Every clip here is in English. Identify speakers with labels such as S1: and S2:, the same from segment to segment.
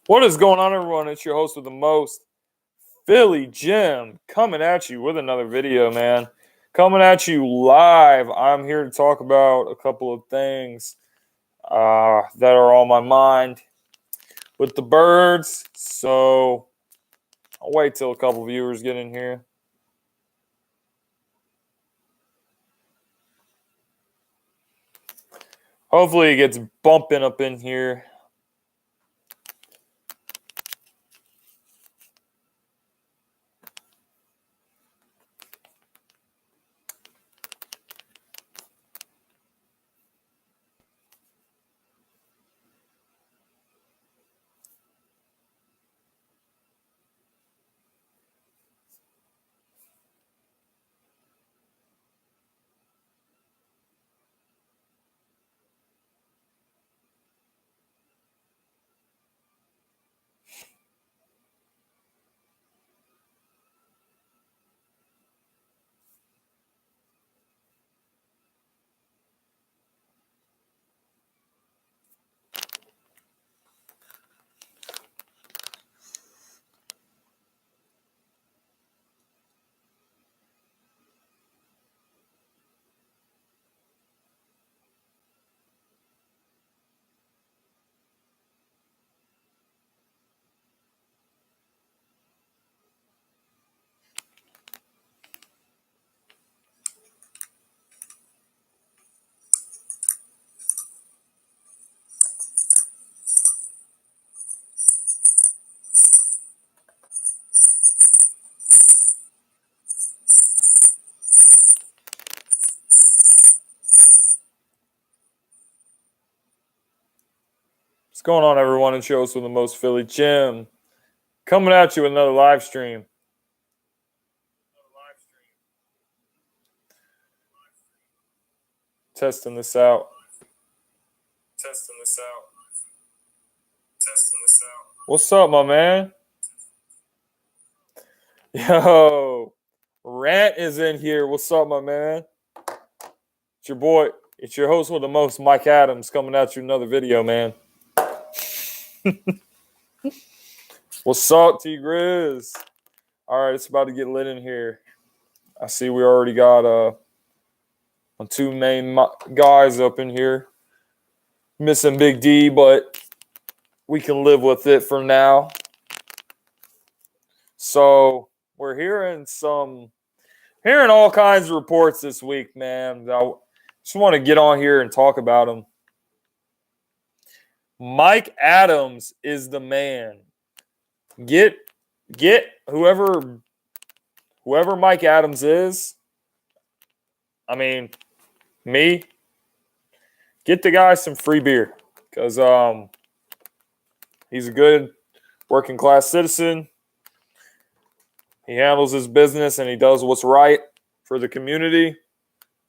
S1: What is going on, everyone? It's your host with the most, Philly Jim, coming at you with another video, man. Coming at you live. I'm here to talk about a couple of things that are on my mind with the birds. So I'll wait till a couple viewers get in here. Hopefully it gets bumping up in here. What's going on, everyone? It's your host with the most, Philly Jim, coming at you with another live stream. Testing this out. What's up, my man? Yo, Rant is in here. What's up, my man? It's your boy. It's your host with the most, Mike Adams, coming at you another video, man. What's up, T Grizz? All right, it's about to get lit in here. I see we already got two main guys up in here. Missing Big D, but we can live with it for now. So we're hearing all kinds of reports this week, man. I just want to get on here and talk about them. Mike Adams is the man. Get whoever Mike Adams is. I mean, me. Get the guy some free beer because he's a good working class citizen. He handles his business and he does what's right for the community,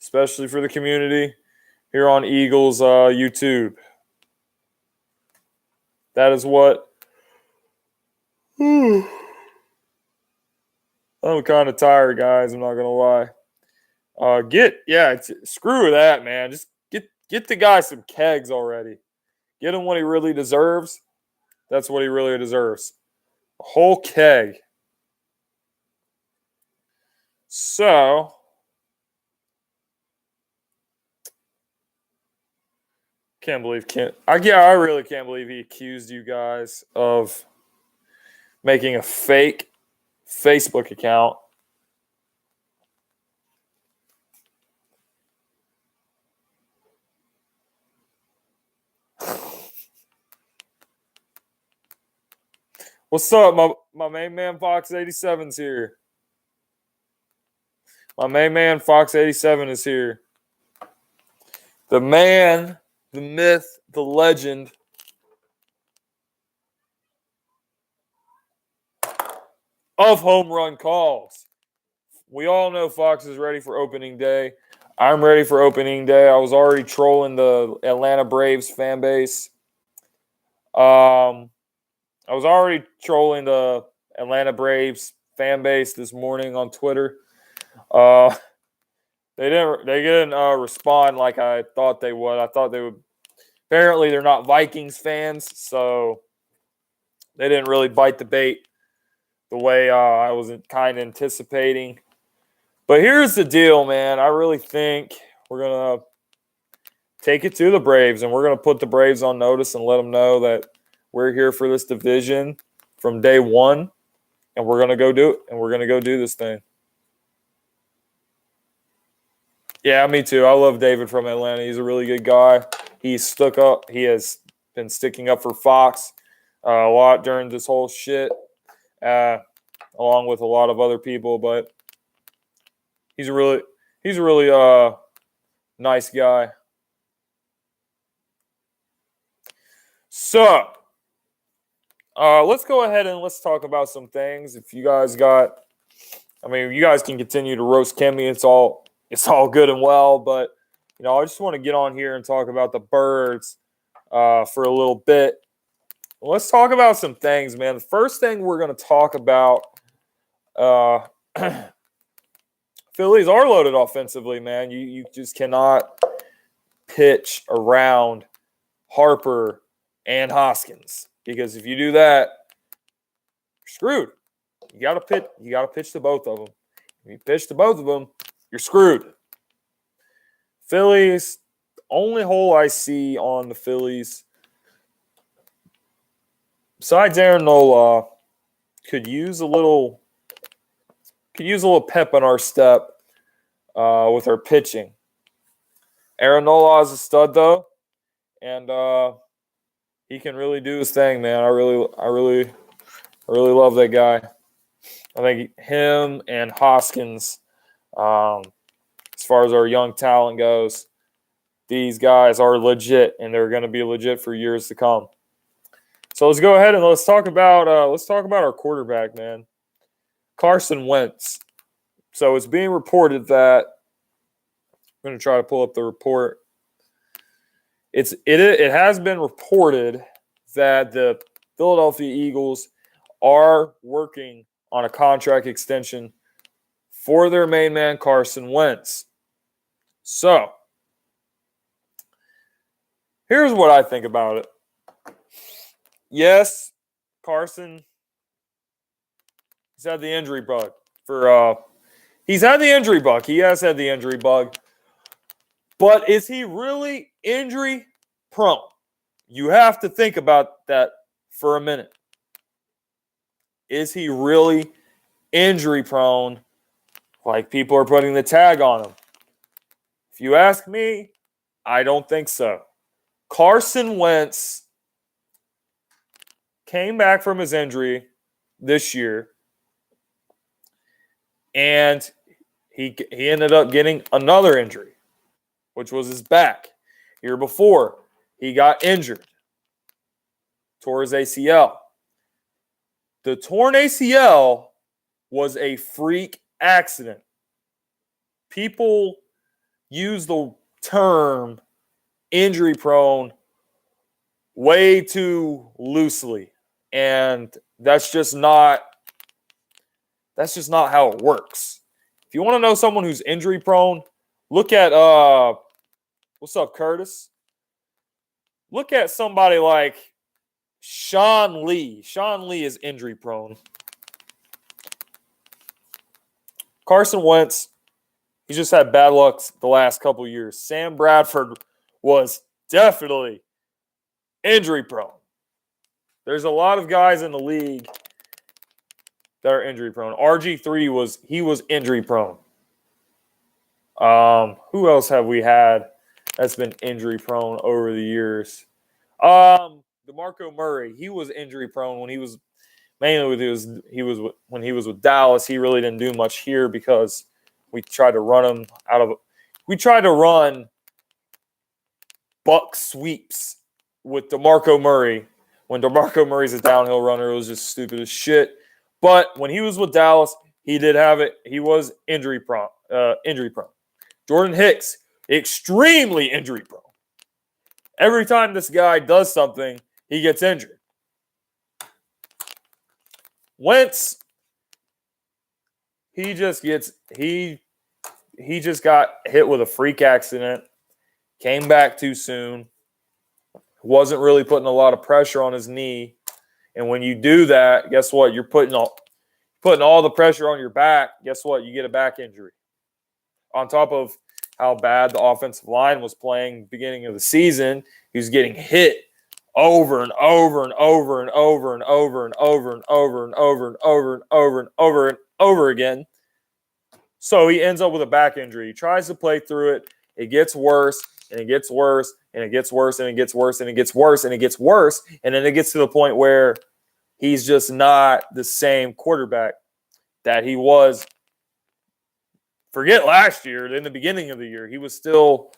S1: especially for the community here on Eagles YouTube. That is what I'm kind of tired, guys. I'm not gonna lie. Screw that, man. Just get the guy some kegs already. Get him what he really deserves. That's what he really deserves. A whole keg. So I really can't believe he accused you guys of making a fake Facebook account. What's up? My main man Fox 87's here. My main man Fox 87 is here. The man, the myth, the legend. Of home run calls. We all know Fox is ready for opening day. I'm ready for opening day. I was already trolling the Atlanta Braves fan base. I was already trolling the Atlanta Braves fan base this morning on Twitter. They didn't respond like I thought they would. I thought they would. Apparently, they're not Vikings fans, so They didn't really bite the bait the way I was kind of anticipating. But here's the deal, man. I really think we're going to take it to the Braves, and we're going to put the Braves on notice and let them know that we're here for this division from day one, and we're going to go do it, and we're going to go do this thing. Yeah, me too. I love David from Atlanta. He's a really good guy. He's stuck up. He has been sticking up for Fox a lot during this whole shit, along with a lot of other people. But he's a really nice guy. So let's go ahead and let's talk about some things. If you guys you guys can continue to roast Kimmy. It's all good and well, but I just want to get on here and talk about the Birds for a little bit. Let's talk about some things, man. The first thing we're going to talk about, Phillies are loaded offensively, man. You just cannot pitch around Harper and Hoskins, because if you do that, you're screwed. You got to pitch to both of them. If you pitch to both of them, you're screwed. Phillies, only hole I see on the Phillies, besides Aaron Nola, could use a little pep in our step with our pitching. Aaron Nola is a stud though, and he can really do his thing, man. I really love that guy. I think him and Hoskins, as far as our young talent goes, these guys are legit, and they're going to be legit for years to come. So let's go ahead and let's talk about our quarterback, man, Carson Wentz. So it's being reported that I'm going to try to pull up the report. It has been reported that the Philadelphia Eagles are working on a contract extension for their main man, Carson Wentz. So here's what I think about it. Yes, Carson, he's had the injury bug. He has had the injury bug. But is he really injury prone? You have to think about that for a minute. Is he really injury prone? Like people are putting the tag on him. If you ask me, I don't think so. Carson Wentz came back from his injury this year, and he ended up getting another injury, which was his back. Year before, he got injured, tore his ACL. The torn ACL was a freak accident. People use the term injury prone way too loosely, and that's just not how it works. If you want to know someone who's injury prone, look at what's up, Curtis? Look at somebody like Sean Lee. Sean Lee is injury prone. Carson Wentz, he just had bad luck the last couple years. Sam Bradford was definitely injury prone. There's a lot of guys in the league that are injury prone. RG3 was injury prone. Who else have we had that's been injury prone over the years? DeMarco Murray, he was injury prone when he was with Dallas. He really didn't do much here because we tried to run buck sweeps with DeMarco Murray. When DeMarco Murray's a downhill runner, it was just stupid as shit. But when he was with Dallas, he did have it. He was injury prone. Jordan Hicks, extremely injury prone. Every time this guy does something, he gets injured. Wentz, he just got hit with a freak accident, came back too soon, wasn't really putting a lot of pressure on his knee. And when you do that, guess what? You're putting all the pressure on your back. Guess what? You get a back injury. On top of how bad the offensive line was playing beginning of the season, he was getting hit over and over and over and over and over and over and over and over and over and over and over and over again. So he ends up with a back injury. He tries to play through it. It gets worse and it gets worse and it gets worse and it gets worse and it gets worse and it gets worse. And then it gets to the point where he's just not the same quarterback that he was. Forget last year. In the beginning of the year, he was still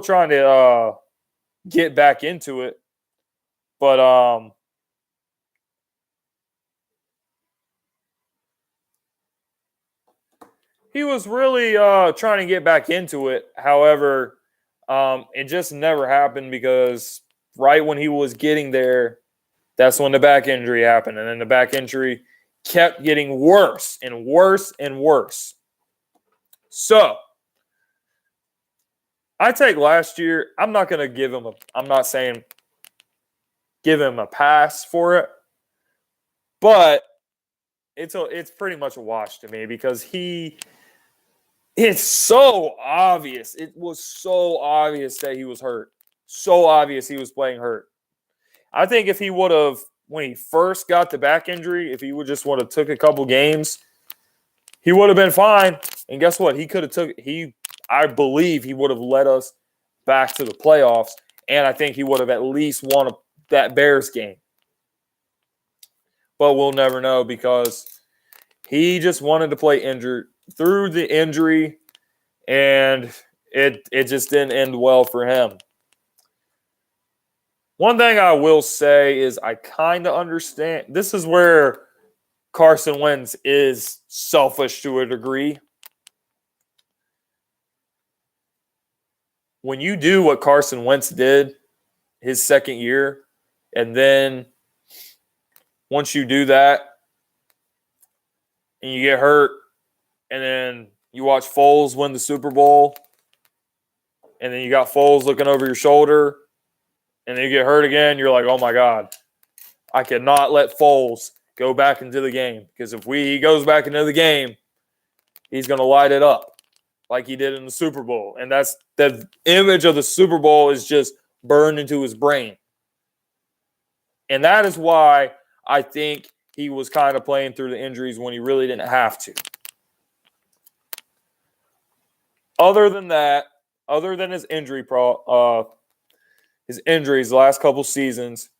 S1: trying to get back into it. But he was really trying to get back into it. However, it just never happened because right when he was getting there, that's when the back injury happened. And then the back injury kept getting worse and worse and worse. So, I take last year. I'm not going to give him I'm not saying give him a pass for it. But it's pretty much a wash to me because it's so obvious. It was so obvious that he was hurt. So obvious he was playing hurt. I think if he would have, when he first got the back injury, if he would just would have took a couple games, he would have been fine. And guess what? I believe he would have led us back to the playoffs. And I think he would have at least won that Bears game. But we'll never know because he just wanted to play injured through the injury, and it just didn't end well for him. One thing I will say is I kind of understand. This is where Carson Wentz is selfish to a degree. When you do what Carson Wentz did his second year, and then once you do that and you get hurt, and then you watch Foles win the Super Bowl, and then you got Foles looking over your shoulder, and then you get hurt again, you're like, oh my God, I cannot let Foles go back into the game because if he goes back into the game, he's going to light it up like he did in the Super Bowl. And that's the image of the Super Bowl is just burned into his brain. And that is why I think he was kind of playing through the injuries when he really didn't have to. Other than that, other than his injuries the last couple seasons,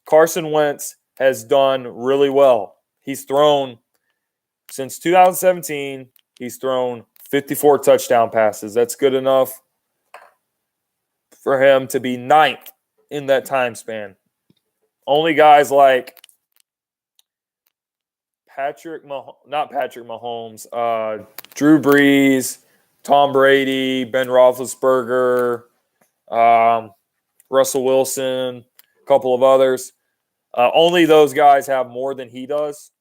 S1: Carson Wentz has done really well. He's thrown, since 2017, he's thrown 54 touchdown passes. That's good enough for him to be ninth in that time span. Only guys like not Patrick Mahomes, Drew Brees, Tom Brady, Ben Roethlisberger, Russell Wilson, a couple of others. Only those guys have more than he does.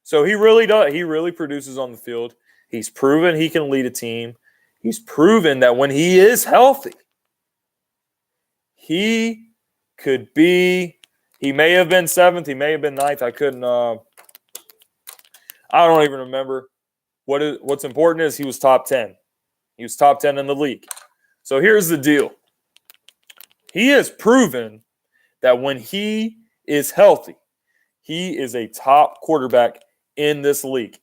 S1: So he really does. He really produces on the field. He's proven he can lead a team. He's proven that when he is healthy, he could be. He may have been seventh. He may have been ninth. I don't even remember. What's important is he was top 10. He was top 10 in the league. So here's the deal. He has proven that when he is healthy, he is a top quarterback in this league.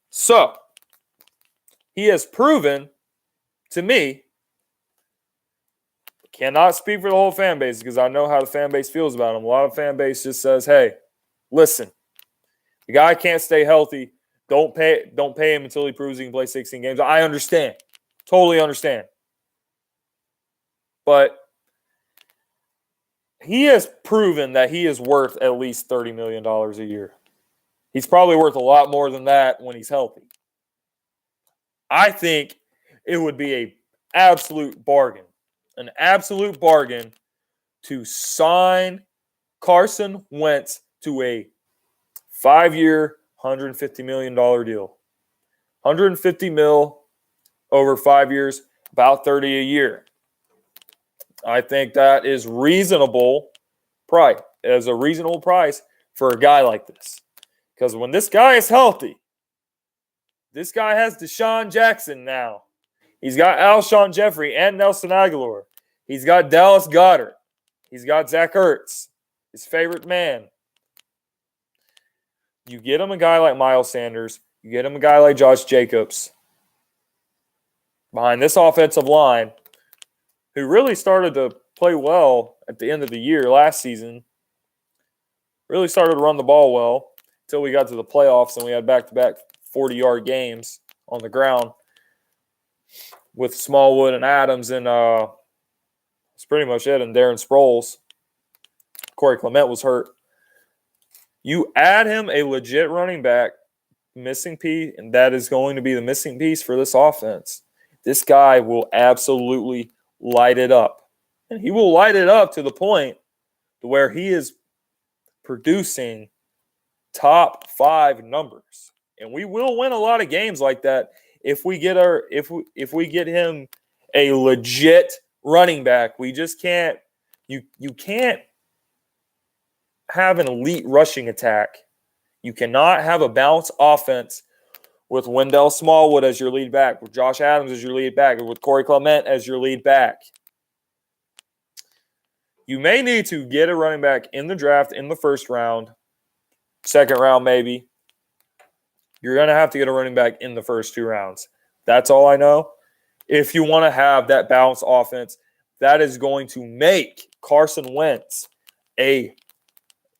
S1: So he has proven to me, cannot speak for the whole fan base because I know how the fan base feels about him. A lot of fan base just says, hey, listen, the guy can't stay healthy. Don't pay him until he proves he can play 16 games. I understand. Totally understand. But he has proven that he is worth at least $30 million a year. He's probably worth a lot more than that when he's healthy. I think it would be an absolute bargain to sign Carson Wentz to a 5-year, $150 million deal. $150 million over 5 years, about $30 a year. I think that is reasonable price, as a reasonable price for a guy like this. Because when this guy is healthy, this guy has Deshaun Jackson now. He's got Alshon Jeffrey and Nelson Aguilar. He's got Dallas Goedert. He's got Zach Ertz, his favorite man. You get him a guy like Miles Sanders. You get him a guy like Josh Jacobs behind this offensive line, who really started to play well at the end of the year last season. Really started to run the ball well until we got to the playoffs and we had back-to-back 40-yard games on the ground with Smallwood and Adams, and that's pretty much it. And Darren Sproles. Corey Clement was hurt. You add him a legit running back, missing piece, and that is going to be the missing piece for this offense. This guy will absolutely light it up. And he will light it up to the point to where he is producing top 5 numbers. And we will win a lot of games like that if we get him a legit running back. We just can't you can't have an elite rushing attack. You cannot have a balanced offense with Wendell Smallwood as your lead back, with Josh Adams as your lead back, and with Corey Clement as your lead back. You may need to get a running back in the draft in the first round, second round maybe. You're going to have to get a running back in the first 2 rounds. That's all I know. If you want to have that balanced offense, that is going to make Carson Wentz a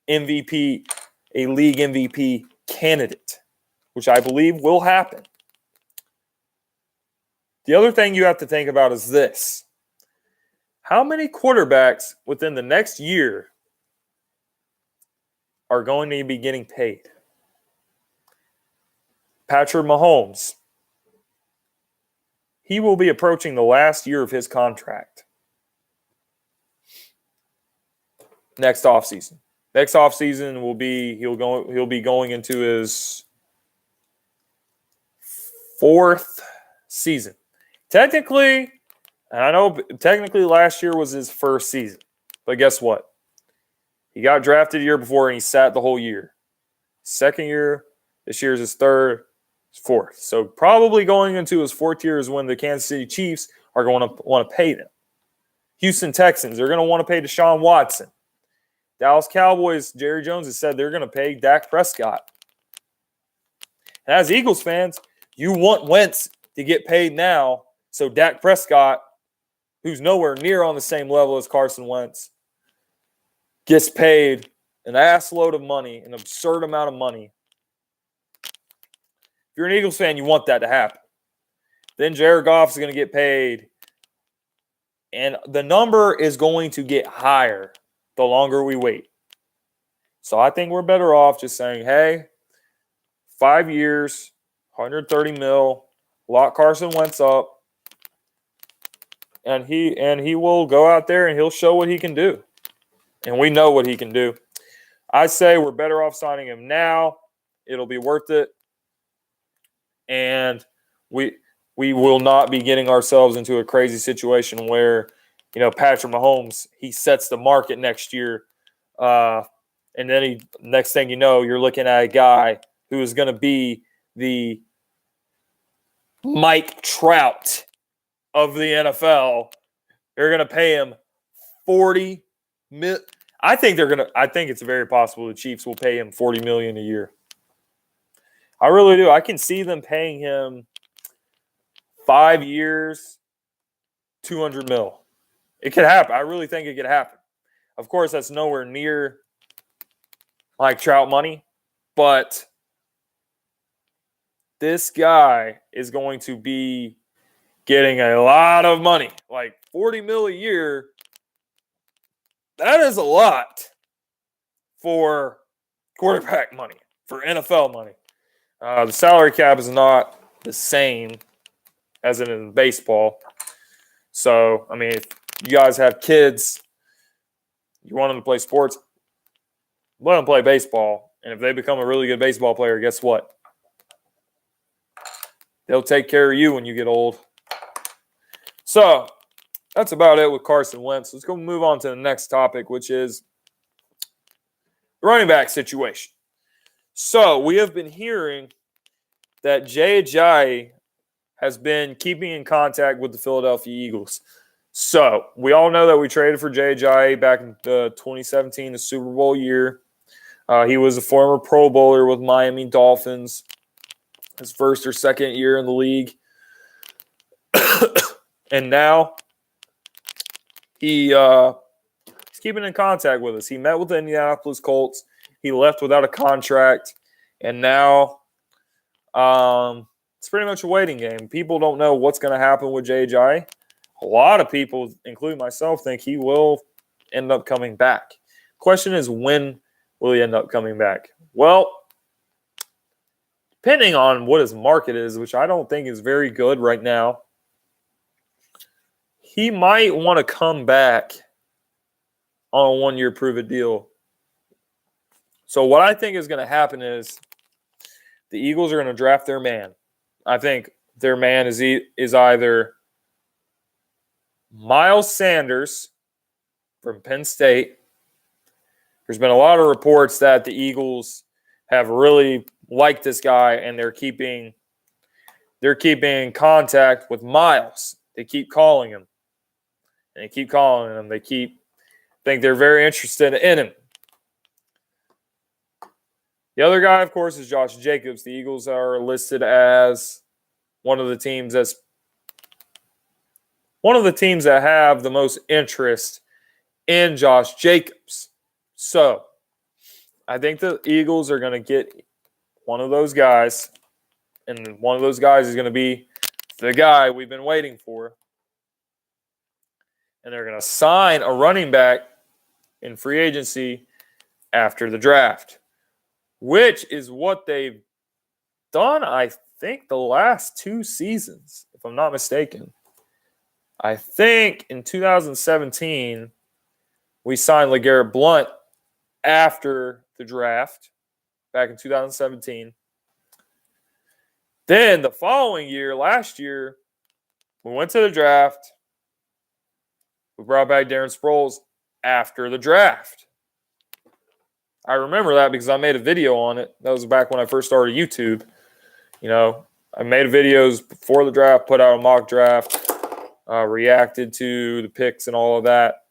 S1: MVP, a league MVP candidate, which I believe will happen. The other thing you have to think about is this. How many quarterbacks within the next year are going to be getting paid? Patrick Mahomes. He will be approaching the last year of his contract next offseason. Next offseason will be he'll be going into his 4th season. Technically, and I know technically last year was his 1st season. But guess what? He got drafted a year before and he sat the whole year. 2nd year, this year is his 3rd, his 4th. So probably going into his 4th year is when the Kansas City Chiefs are going to want to pay them. Houston Texans, they're going to want to pay Deshaun Watson. Dallas Cowboys, Jerry Jones has said they're going to pay Dak Prescott. And as Eagles fans, you want Wentz to get paid now so Dak Prescott, who's nowhere near on the same level as Carson Wentz, gets paid an ass load of money, an absurd amount of money. If you're an Eagles fan, you want that to happen. Then Jared Goff is going to get paid. And the number is going to get higher the longer we wait. So I think we're better off just saying, hey, 5 years, 130 mil, lock Carson Wentz up, and he will go out there and he'll show what he can do. And we know what he can do. I say we're better off signing him now. It'll be worth it. And we will not be getting ourselves into a crazy situation where, Patrick Mahomes, he sets the market next year. And then next thing you know, you're looking at a guy who is going to be the Mike Trout of the NFL. They're going to pay him $40 million. I think it's very possible the Chiefs will pay him $40 million a year. I really do. I can see them paying him 5 years, $200 million. It could happen. I really think it could happen. Of course, that's nowhere near like Trout money, but this guy is going to be getting a lot of money, like $40 million a year. That is a lot for quarterback money, for NFL money. The salary cap is not the same as in baseball. So, I mean, if you guys have kids, you want them to play sports, let them play baseball. And if they become a really good baseball player, guess what? They'll take care of you when you get old. So, that's about it with Carson Wentz. Let's go move on to the next topic, which is running back situation. So we have been hearing that Ajayi has been keeping in contact with the Philadelphia Eagles. So we all know that we traded for Ajayi back in the 2017, the Super Bowl year. He was a former Pro Bowler with Miami Dolphins, his first or second year in the league. And now he's keeping in contact with us. He met with the Indianapolis Colts. He left without a contract. And now it's pretty much a waiting game. People don't know what's going to happen with Ajayi. A lot of people, including myself, think he will end up coming back. Question is, when will he end up coming back? Well, depending on what his market is, which I don't think is very good right now, he might want to come back on a one-year prove-it deal. So what I think is going to happen is the Eagles are going to draft their man. I think their man is either Miles Sanders from Penn State. There's been a lot of reports that the Eagles have really liked this guy, and they're keeping in contact with Miles. They keep calling him. And they keep calling him. They think they're very interested in him. The other guy, of course, is Josh Jacobs. The Eagles are listed as one of the teams that have the most interest in Josh Jacobs. So, I think the Eagles are going to get one of those guys, and one of those guys is going to be the guy we've been waiting for. And they're going to sign a running back in free agency after the draft, which is what they've done, I think, the last 2 seasons, if I'm not mistaken. I think in 2017, we signed LeGarrette Blount after the draft, back in 2017. Then the following year, last year, we went to the draft. We brought back Darren Sproles after the draft. I remember that because I made a video on it. That was back when I first started YouTube. You know, I made videos before the draft, put out a mock draft, reacted to the picks and all of that.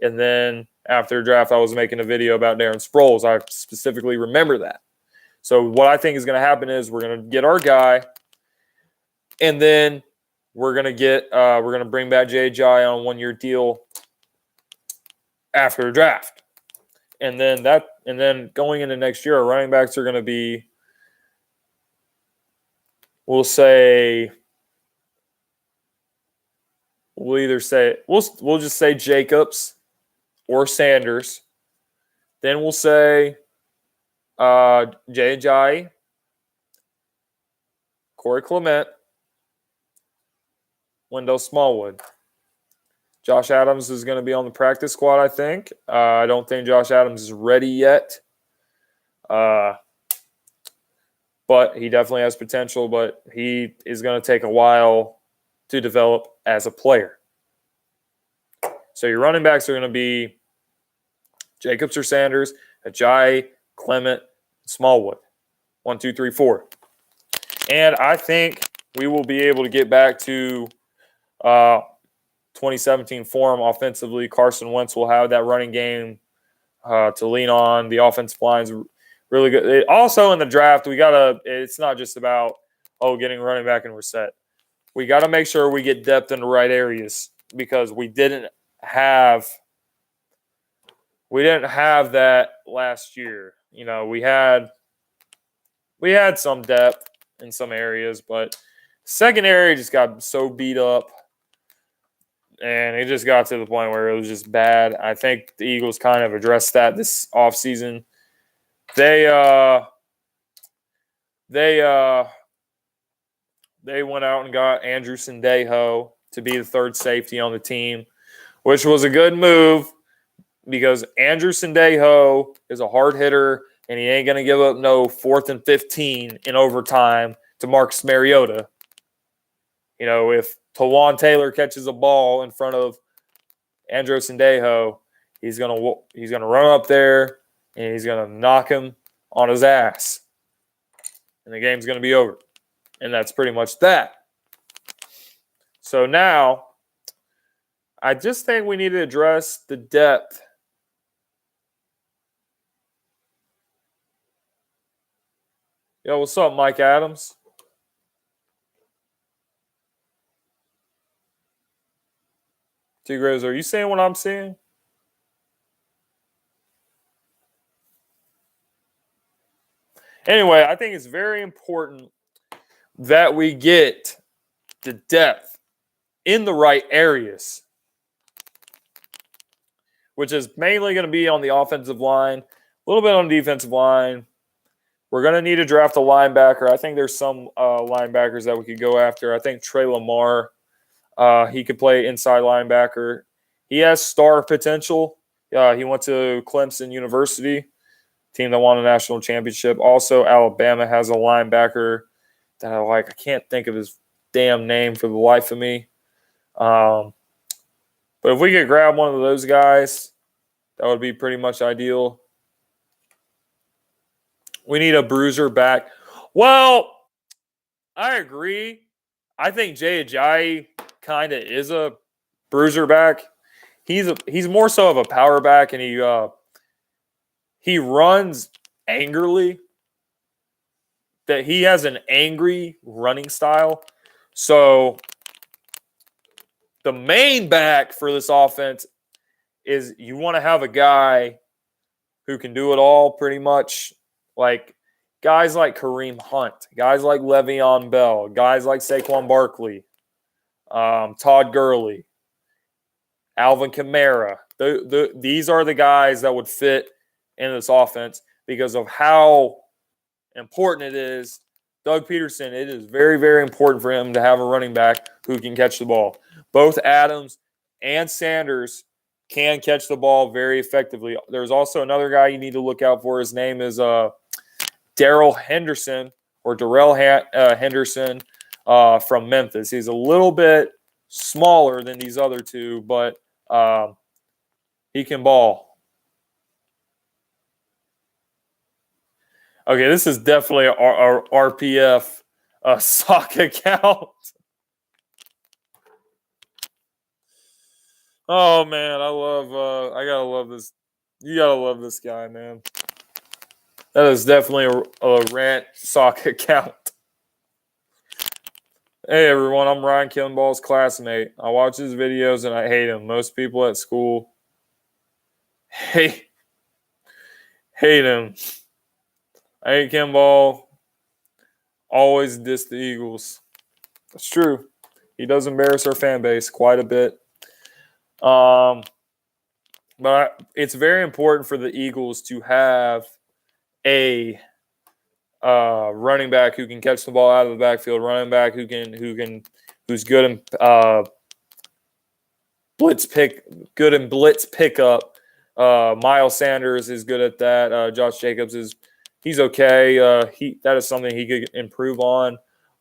S1: And then after the draft, I was making a video about Darren Sproles. I specifically remember that. So what I think is going to happen is we're going to get our guy, and then we're going to bring back Ajayi on a one-year deal after the draft. And then going into next year, our running backs are going to be, we'll just say Jacobs or Sanders. Then we'll say Ajayi, Corey Clement, Wendell Smallwood. Josh Adams is going to be on the practice squad, I think. I don't think Josh Adams is ready yet. But he definitely has potential, but he is going to take a while to develop as a player. So your running backs are going to be Jacobs or Sanders, Ajayi, Clement, Smallwood. 1, 2, 3, 4. And I think we will be able to get back to 2017 form offensively. Carson Wentz will have that running game to lean on. The offensive line's really good. Also in the draft, it's not just about, getting running back and we're set. We got to make sure we get depth in the right areas because we didn't have that last year. You know, we had some depth in some areas, but second area just got so beat up. And it just got to the point where it was just bad. I think the Eagles kind of addressed that this offseason. They went out and got Andrew Sendejo to be the third safety on the team, which was a good move because Andrew Sendejo is a hard hitter and he ain't going to give up no 4th and 15 in overtime to Marcus Mariota. You know, if Tawan Taylor catches a ball in front of Andrew Sendejo, he's gonna run up there and he's going to knock him on his ass. And the game's going to be over. And that's pretty much that. So now, I just think we need to address the depth. Yo, what's up, Mike Adams? Tigres, are you seeing what I'm seeing? Anyway, I think it's very important that we get the depth in the right areas, which is mainly going to be on the offensive line, a little bit on the defensive line. We're going to need to draft a linebacker. I think there's some linebackers that we could go after. I think Trey Lamar, he could play inside linebacker. He has star potential. He went to Clemson University, team that won a national championship. Also, Alabama has a linebacker that I like. I can't think of his damn name for the life of me. But if we could grab one of those guys, that would be pretty much ideal. We need a bruiser back. Well, I agree. I think Ajayi kind of is a bruiser back. He's more so of a power back, and he runs angrily. That he has an angry running style. So the main back for this offense is you want to have a guy who can do it all pretty much. Like guys like Kareem Hunt, guys like Le'Veon Bell, guys like Saquon Barkley, Todd Gurley, Alvin Kamara. These are the guys that would fit in this offense because of how important it is. Doug Peterson, it is very, very important for him to have a running back who can catch the ball. Both Adams and Sanders can catch the ball very effectively. There's also another guy you need to look out for. His name is Darrell Henderson Henderson from Memphis. He's a little bit smaller than these other two, but he can ball. Okay, this is definitely our RPF sock account. Oh man, I gotta love this. You gotta love this guy, man. That is definitely a rant sock account. Hey everyone, I'm Ryan Kimball's classmate. I watch his videos and I hate him. Most people at school hate him. I hate Kimball. Always diss the Eagles. That's true. He does embarrass our fan base quite a bit. But it's very important for the Eagles to have a running back who can catch the ball out of the backfield, running back who's good in blitz pickup. Miles Sanders is good at that. Josh Jacobs he's okay. That is something he could improve on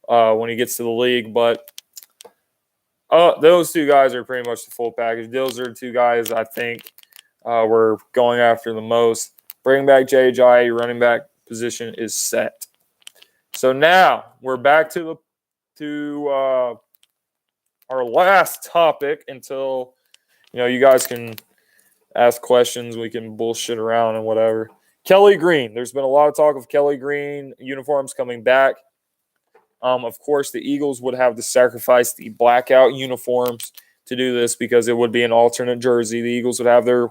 S1: when he gets to the league. But those two guys are pretty much the full package. Those are the two guys I think we're going after the most. Bring back Ajayi, running back position is set. So now we're back to our last topic until you guys can ask questions. We can bullshit around and whatever. Kelly Green. There's been a lot of talk of Kelly Green uniforms coming back. Of course, the Eagles would have to sacrifice the blackout uniforms to do this because it would be an alternate jersey. The Eagles would have their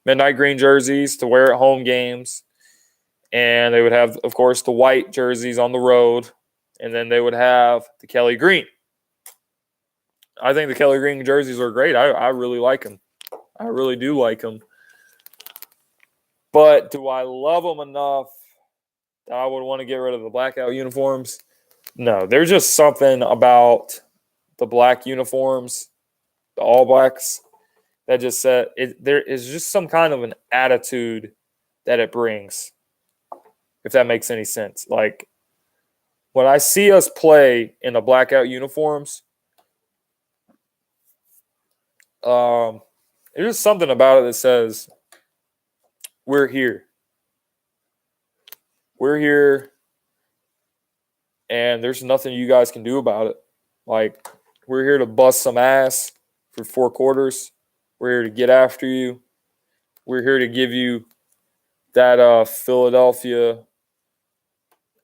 S1: midnight green jerseys to wear at home games. And they would have, of course, the white jerseys on the road. And then they would have the Kelly Green. I think the Kelly Green jerseys are great. I really like them. I really do like them. But do I love them enough that I would want to get rid of the blackout uniforms? No, there's just something about the black uniforms, the All Blacks, that just said there is just some kind of an attitude that it brings, if that makes any sense. Like when I see us play in the blackout uniforms, there's just something about it that says we're here. We're here, and there's nothing you guys can do about it. Like, we're here to bust some ass for 4 quarters. We're here to get after you. We're here to give you that Philadelphia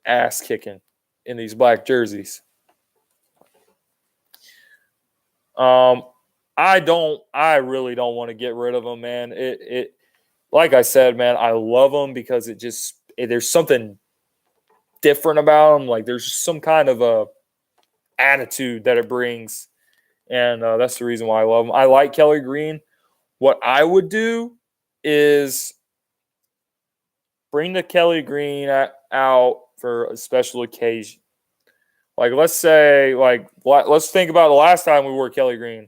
S1: ass kicking in these black jerseys. I really don't want to get rid of them, man. It like I said, man, I love them because there's something different about them. Like, there's some kind of a attitude that it brings, and that's the reason why I love them. I like Kelly Green. What I would do is bring the Kelly Green out for a special occasion. Like, let's think about the last time we wore Kelly Green.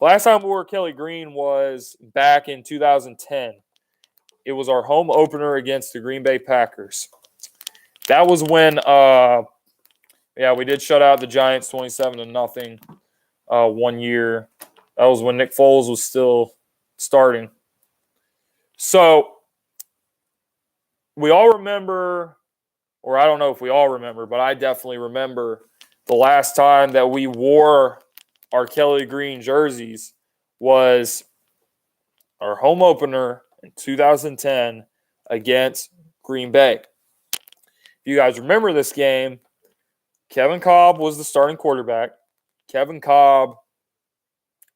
S1: Last time we wore Kelly Green was back in 2010. It was our home opener against the Green Bay Packers. That was when, we did shut out the Giants 27-0 one year. That was when Nick Foles was still starting. So we all remember, or I don't know if we all remember, but I definitely remember the last time that we wore our Kelly Green jerseys was our home opener in 2010 against Green Bay. If you guys remember this game, Kevin Kolb was the starting quarterback. Kevin Kolb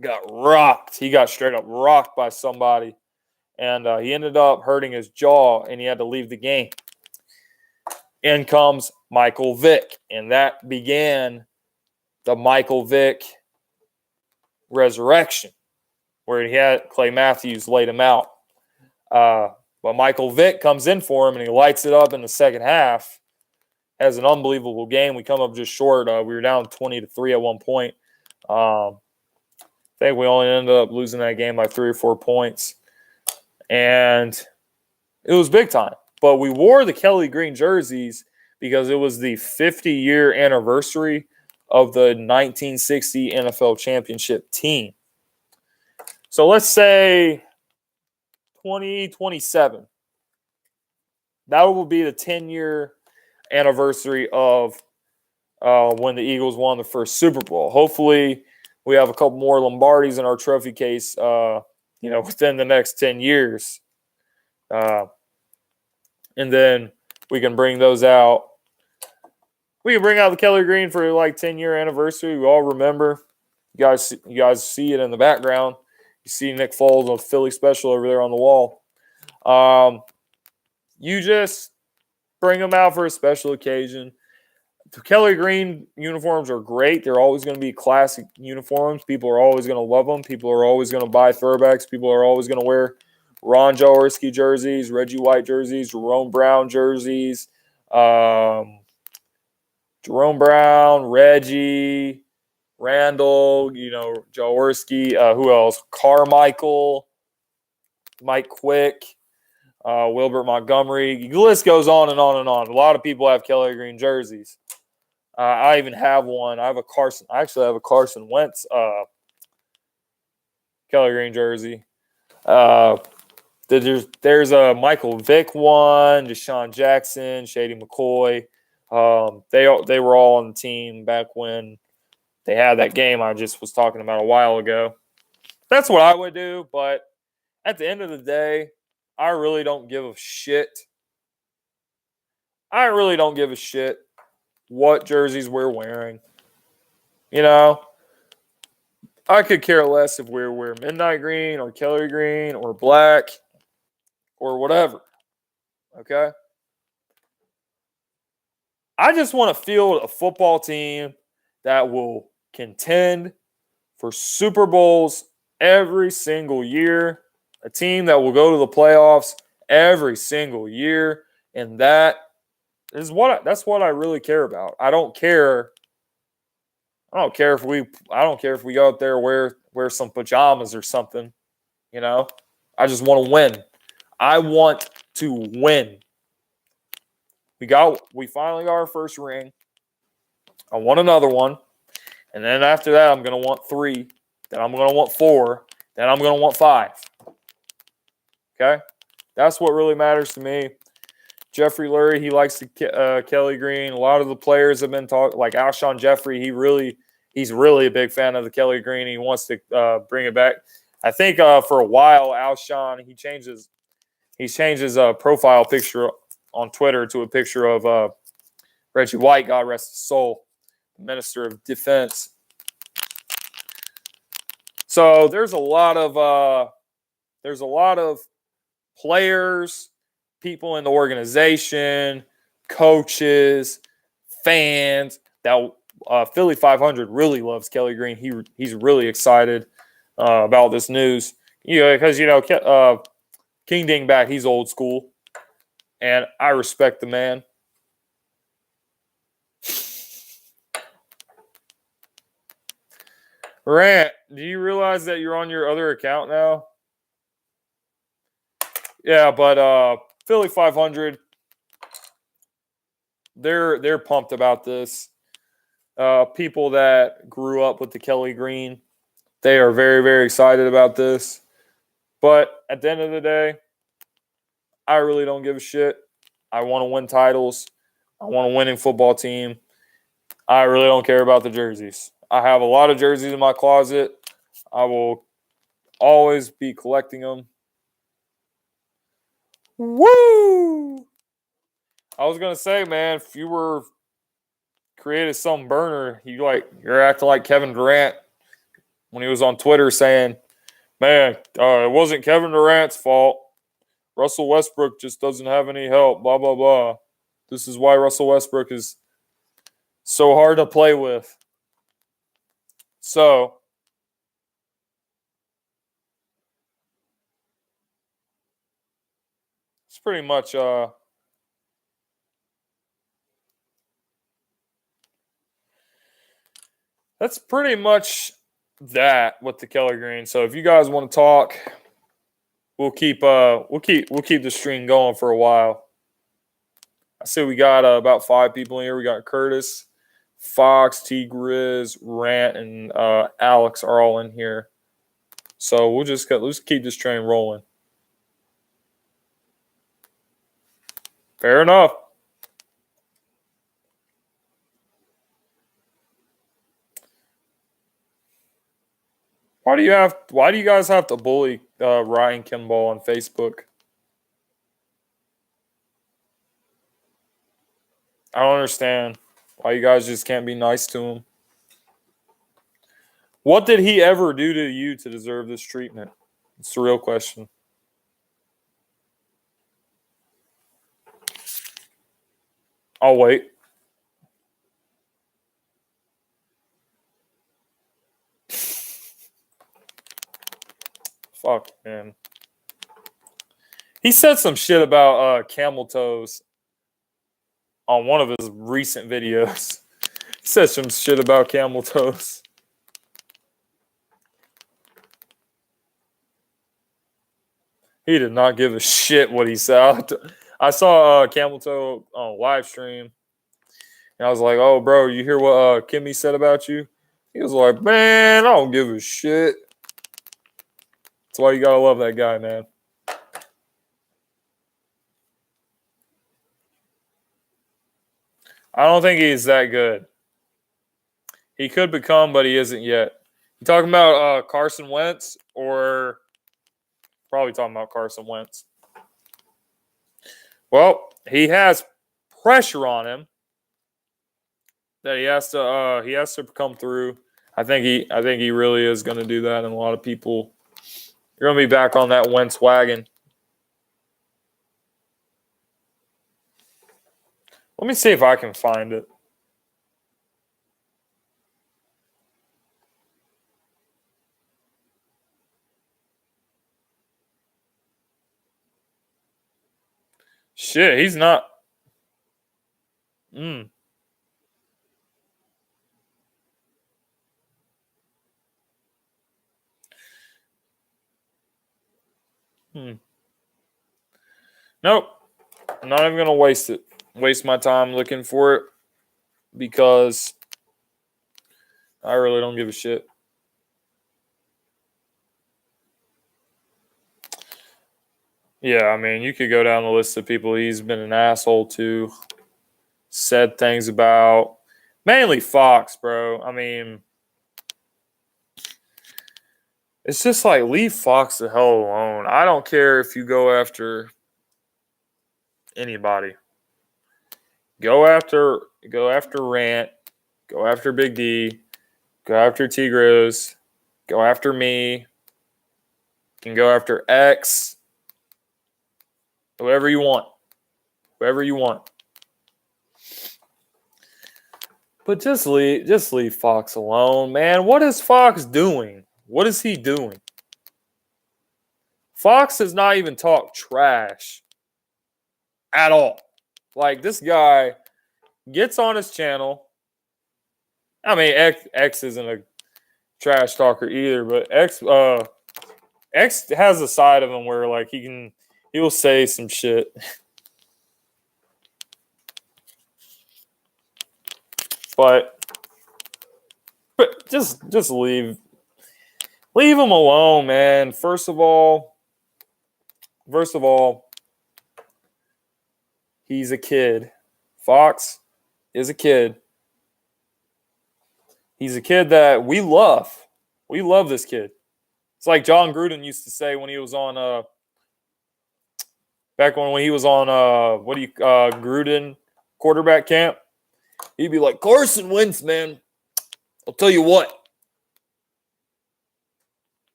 S1: got rocked. He got straight up rocked by somebody, and he ended up hurting his jaw, and he had to leave the game. In comes Michael Vick, and that began the Michael Vick resurrection, where he had Clay Matthews laid him out. But Michael Vick comes in for him, and he lights it up in the second half. Has an unbelievable game. We come up just short. We were down 20-3 at one point. I think we only ended up losing that game by 3 or 4 points. And it was big time. But we wore the Kelly Green jerseys because it was the 50-year anniversary of the 1960 NFL championship team. So let's say 2027. That will be the 10-year anniversary of when the Eagles won the first Super Bowl. Hopefully, we have a couple more Lombardis in our trophy case, within the next 10 years. And then we can bring those out. We can bring out the Kelly Green for 10-year anniversary. We all remember. You guys see it in the background. You see Nick Foles on Philly special over there on the wall. You just bring them out for a special occasion. The Kelly Green uniforms are great. They're always going to be classic uniforms. People are always going to love them. People are always going to buy throwbacks. People are always going to wear Ron Jaworski jerseys, Reggie White jerseys, Jerome Brown jerseys, Jerome Brown, Reggie, Randall, Jaworski, who else? Carmichael, Mike Quick, Wilbert Montgomery. The list goes on and on and on. A lot of people have Kelly Green jerseys. I even have one. I actually have a Carson Wentz Kelly Green jersey. There's a Michael Vick one, Deshaun Jackson, Shady McCoy. They were all on the team back when they had that game I just was talking about a while ago. That's what I would do, but at the end of the day, I really don't give a shit. I really don't give a shit what jerseys we're wearing. I could care less if we're wearing midnight green or Kelly green or black or whatever. Okay? I just want to field a football team that will contend for Super Bowls every single year. A team that will go to the playoffs every single year. And that's what I really care about. I don't care if we go out there and wear some pajamas or something. I just want to win. I want to win. We finally got our first ring. I want another one. And then after that, I'm going to want 3. Then I'm going to want 4. Then I'm going to want 5. Okay? That's what really matters to me. Jeffrey Lurie, he likes Kelly Green. A lot of the players have been talking, like Alshon Jeffrey. He's really a big fan of the Kelly Green. He wants to bring it back. I think for a while, Alshon he changed his profile picture on Twitter to a picture of Reggie White, God rest his soul, Minister of Defense. So there's a lot of players, people in the organization, coaches, fans that Philly 500 really loves Kelly Green. He's really excited about this news. Because King Dingbat, he's old school, and I respect the man. Rant, do you realize that you're on your other account now? Yeah, but Philly 500, they're pumped about this. People that grew up with the Kelly Green, they are very, very excited about this. But at the end of the day, I really don't give a shit. I want to win titles. I want a winning football team. I really don't care about the jerseys. I have a lot of jerseys in my closet. I will always be collecting them. Woo! I was gonna say, man, if you were created some burner, you're acting like Kevin Durant when he was on Twitter saying, "Man, it wasn't Kevin Durant's fault. Russell Westbrook just doesn't have any help. Blah blah blah. This is why Russell Westbrook is so hard to play with." So it's pretty much that's pretty much that with the Kelly Green. So if you guys want to talk, we'll keep the stream going for a while. I see we got about 5 people in here. We got Curtis, Fox, T Grizz, Rant, and Alex are all in here. So let's keep this train rolling. Fair enough. Why do you guys have to bully Ryan Kimball on Facebook? I don't understand why you guys just can't be nice to him. What did he ever do to you to deserve this treatment? It's the real question. I'll wait. Fuck, man. He said some shit about camel toes on one of his recent videos. He said some shit about camel toes. He did not give a shit what he said. I saw camel toe on live stream, and I was like, "Oh, bro, you hear what Kimmy said about you?" He was like, "Man, I don't give a shit." That's why you gotta love that guy, man. I don't think he's that good. He could become, but he isn't yet. You talking about Carson Wentz, or probably talking about Carson Wentz? Well, he has pressure on him that he has to come through. I think he really is going to do that, and a lot of people are going to be back on that Wentz wagon. Let me see if I can find it. Shit, he's not. Nope. I'm not even going to waste my time looking for it, because I really don't give a shit. Yeah, I mean, you could go down the list of people he's been an asshole to, said things about. Mainly Fox, bro. I mean, it's just like, leave Fox the hell alone. I don't care if you go after anybody. Go after Rant. Go after Big D. Go after Tigros. Go after me. You can go after X. Whoever you want. Whoever you want. But just leave Fox alone, man. What is Fox doing? What is he doing? Fox does not even talk trash at all. Like, this guy gets on his channel. I mean, X isn't a trash talker either, but X has a side of him where, like, he'll say some shit. But just leave him alone, man. First of all, he's a kid. Fox is a kid. He's a kid that we love. We love this kid. It's like John Gruden used to say when he was on back when he was on Gruden quarterback camp. He'd be like, Carson Wentz, man. I'll tell you what.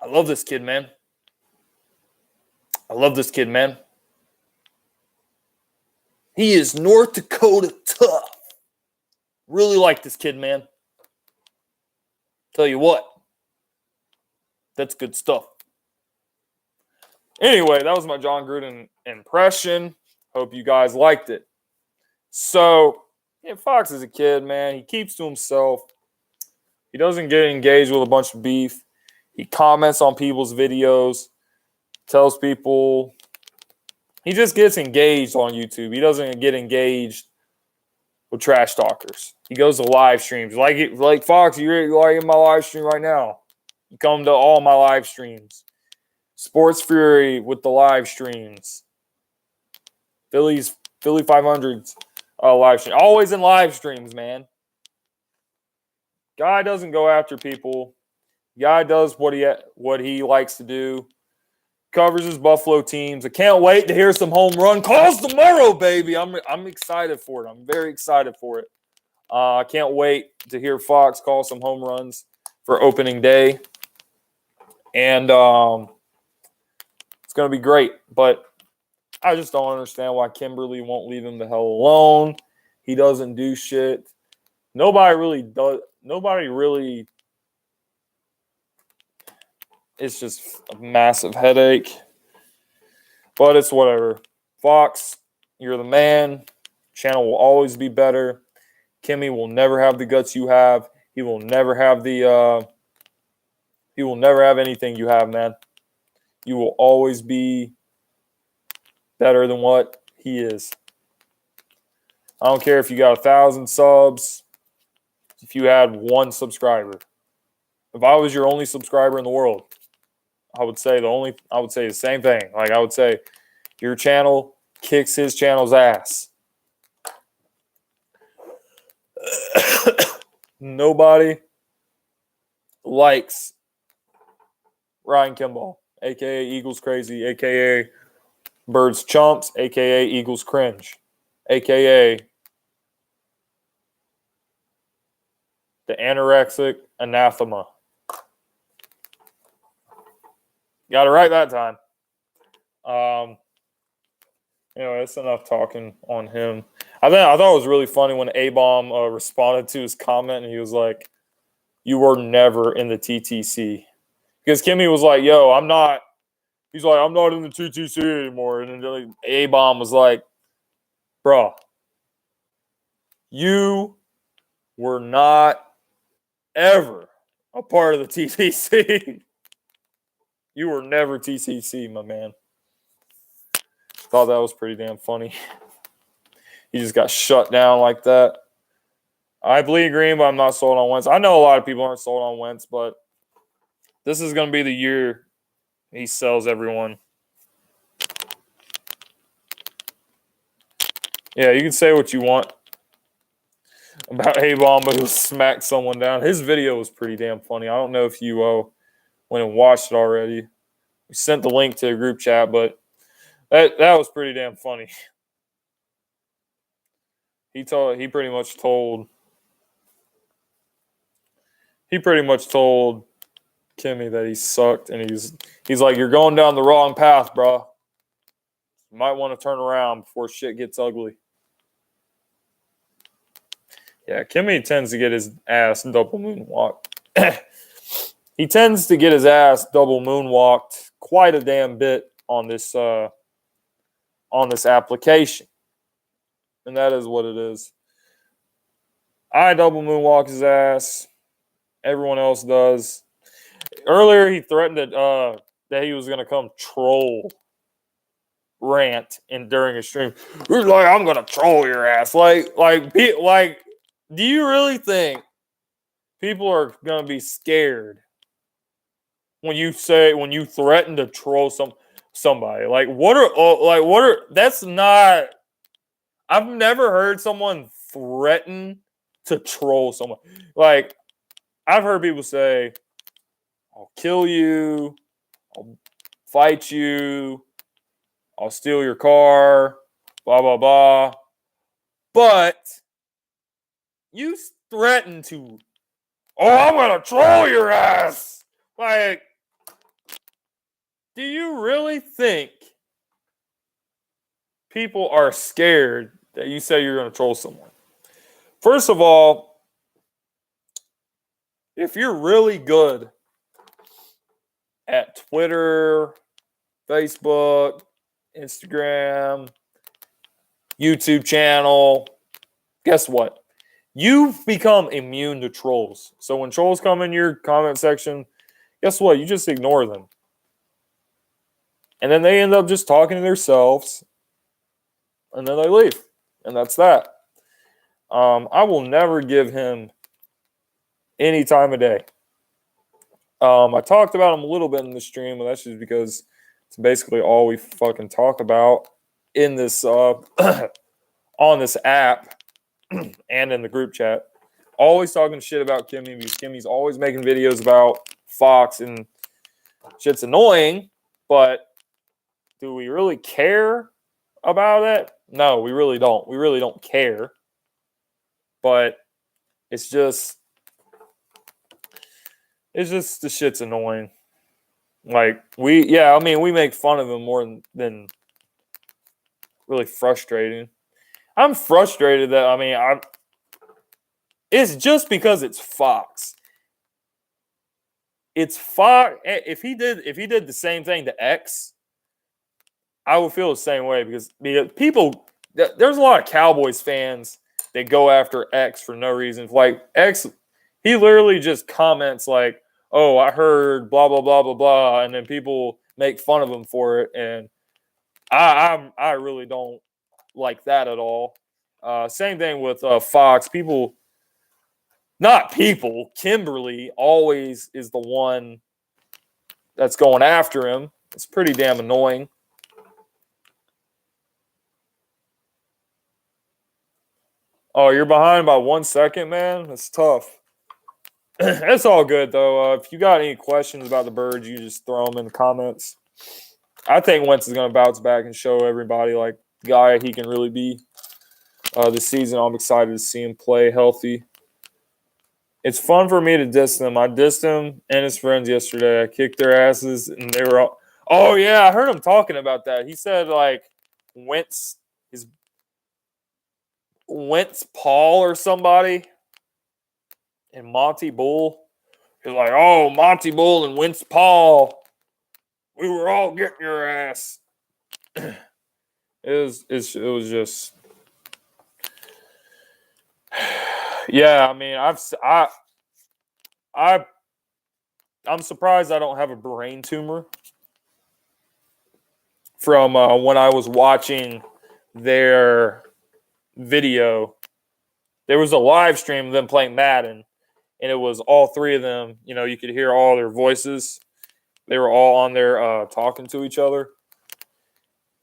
S1: I love this kid, man. I love this kid, man. He is North Dakota tough. Really like this kid, man. Tell you what. That's good stuff. Anyway, that was my John Gruden impression. Hope you guys liked it. So, yeah, Fox is a kid, man. He keeps to himself. He doesn't get engaged with a bunch of beef. He comments on people's videos, tells people. He just gets engaged on YouTube. He doesn't get engaged with trash talkers. He goes to live streams. Like Fox, you're in my live stream right now. You come to all my live streams. Sports Fury with the live streams. Philly 500s live stream. Always in live streams, man. Guy doesn't go after people. Guy does what he likes to do. Covers his Buffalo teams. I can't wait to hear some home run calls tomorrow, baby. I'm excited for it. I'm very excited for it. I can't wait to hear Fox call some home runs for opening day. And it's going to be great. But I just don't understand why Kimberly won't leave him the hell alone. He doesn't do shit. Nobody really does. Nobody really. It's just a massive headache. But it's whatever. Fox, you're the man. Channel will always be better. Kimmy will never have the guts you have. He will never have anything you have, man. You will always be better than what he is. I don't care if you got 1,000 subs. If you had 1 subscriber. If I was your only subscriber in the world, I would say the same thing. Like, I would say your channel kicks his channel's ass. Nobody likes Ryan Kimball, a.k.a. Eagles Crazy, a.k.a. Birds Chumps, a.k.a. Eagles Cringe, a.k.a. the Anorexic Anathema. Got it right that time. Anyway, that's enough talking on him. I thought it was really funny when A-Bomb responded to his comment, and he was like, "You were never in the TTC," because Kimmy was like, "Yo, I'm not." He's like, "I'm not in the TTC anymore," and then A-Bomb was like, "Bro, you were not ever a part of the TTC. You were never TTC, my man." Thought that was pretty damn funny. He just got shut down like that. I bleed green, but I'm not sold on Wentz. I know a lot of people aren't sold on Wentz, but This is going to be the year he sells everyone. Yeah, you can say what you want about A-Bomb, but he'll smack someone down. His video was pretty damn funny. I don't know if you went and watched it already. We sent the link to the group chat, but that was pretty damn funny. He pretty much told Kimmy that he sucked, and he's like, you're going down the wrong path, bro. You might want to turn around before shit gets ugly. Yeah, Kimmy tends to get his ass double moonwalked. He tends to get his ass double moonwalked quite a damn bit on this application. And that is what it is. I double moonwalk his ass. Everyone else does. Earlier, he threatened that he was going to come troll rant during a stream. He's like, I'm going to troll your ass. Like, do you really think people are going to be scared when you threaten to troll somebody? That's not, I've never heard someone threaten to troll someone. Like, I've heard people say, I'll kill you, I'll fight you, I'll steal your car, blah, blah, blah. But you threaten to, I'm going to troll your ass. Like, do you really think people are scared that you say you're going to troll someone? First of all, if you're really good at Twitter, Facebook, Instagram, YouTube channel, guess what? You've become immune to trolls. So when trolls come in your comment section, guess what? You just ignore them. And then they end up just talking to themselves. And then they leave. And that's that. I will never give him any time of day. I talked about him a little bit in the stream, but that's just because it's basically all we fucking talk about in this on this app and in the group chat. Always talking shit about Kimmy because Kimmy's always making videos about Fox, and shit's annoying, but do we really care about it? No, we really don't. We really don't care. But it's just the shit's annoying. Like, we make fun of him more than really frustrating. I'm frustrated that, it's just because it's Fox. It's Fox. If he did the same thing to X, I would feel the same way because people, there's a lot of Cowboys fans that go after X for no reason. Like, X, he literally just comments like, oh, I heard blah, blah, blah, blah, blah. And then people make fun of him for it. And I really don't like that at all. Same thing with Fox. Kimberly always is the one that's going after him. It's pretty damn annoying. Oh, you're behind by 1 second, man? That's tough. It's all good, though. If you got any questions about the Birds, you just throw them in the comments. I think Wentz is going to bounce back and show everybody, like, the guy he can really be this season. I'm excited to see him play healthy. It's fun for me to diss them. I dissed him and his friends yesterday. I kicked their asses, and they were all, oh, yeah, I heard him talking about that. He said, like, Wentz Paul or somebody and Monty Bull. He's like, oh, Monty Bull and Wentz Paul. We were all getting your ass. It was just, yeah. I mean, I'm surprised I don't have a brain tumor from when I was watching their video. There was a live stream of them playing Madden, and it was all three of them. You know, you could hear all their voices. They were all on there talking to each other.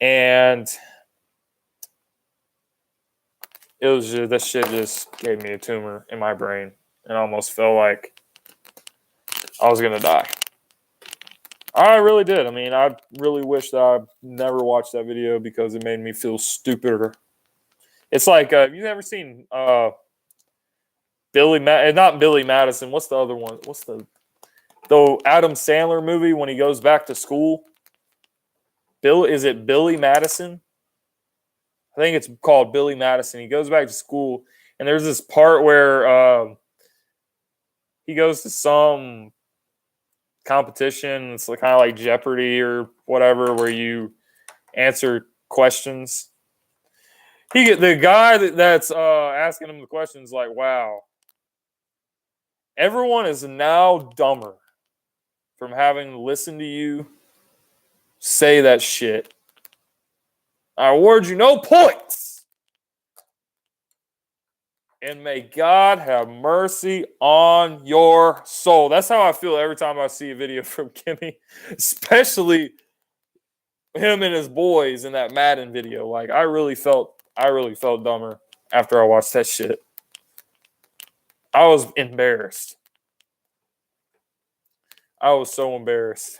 S1: And it was just, that shit just gave me a tumor in my brain. And I almost felt like I was going to die. I really did. I mean, I really wish that I never watched that video because it made me feel stupider. It's like, you've ever seen not Billy Madison. What's the other one? What's the Adam Sandler movie when he goes back to school? Is it Billy Madison? I think it's called Billy Madison. He goes back to school, and there's this part where he goes to some competition. It's kind of like Jeopardy or whatever, where you answer questions. The guy that's asking him the questions, like, wow, everyone is now dumber from having listened to you say that shit. I award you no points. And may God have mercy on your soul. That's how I feel every time I see a video from Kimmy, especially him and his boys in that Madden video. Like, I really felt dumber after I watched that shit. I was embarrassed. I was so embarrassed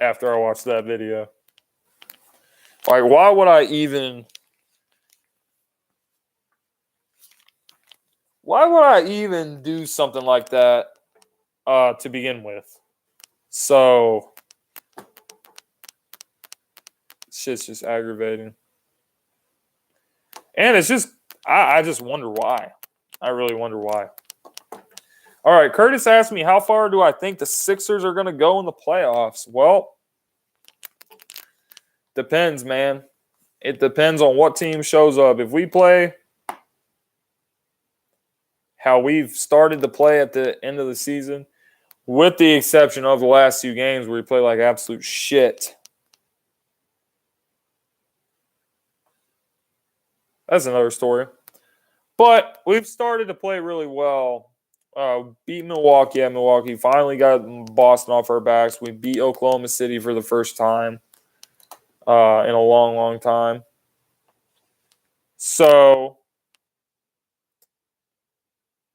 S1: after I watched that video. Like, why would I even do something like that to begin with? So, shit's just aggravating. And it's just, I just wonder why. I really wonder why. All right, Curtis asked me, how far do I think the Sixers are going to go in the playoffs? Well, depends, man. It depends on what team shows up. If we play how we've started to play at the end of the season, with the exception of the last 2 games where we play like absolute shit, that's another story. But we've started to play really well. Beat Milwaukee at Milwaukee. Finally got Boston off our backs. We beat Oklahoma City for the first time in a long, long time. So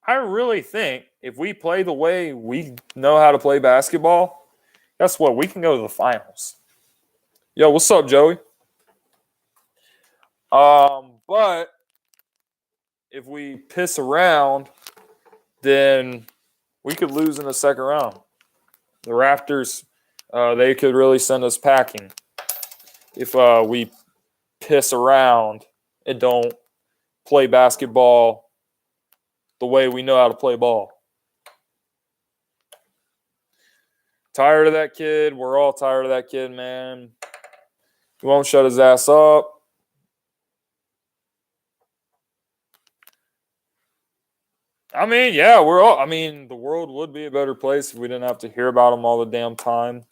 S1: I really think if we play the way we know how to play basketball, guess what? We can go to the finals. Yo, what's up, Joey? But if we piss around, then we could lose in the second round. The Raptors, they could really send us packing if we piss around and don't play basketball the way we know how to play ball. Tired of that kid. We're all tired of that kid, man. He won't shut his ass up. I mean, yeah, the world would be a better place if we didn't have to hear about him all the damn time.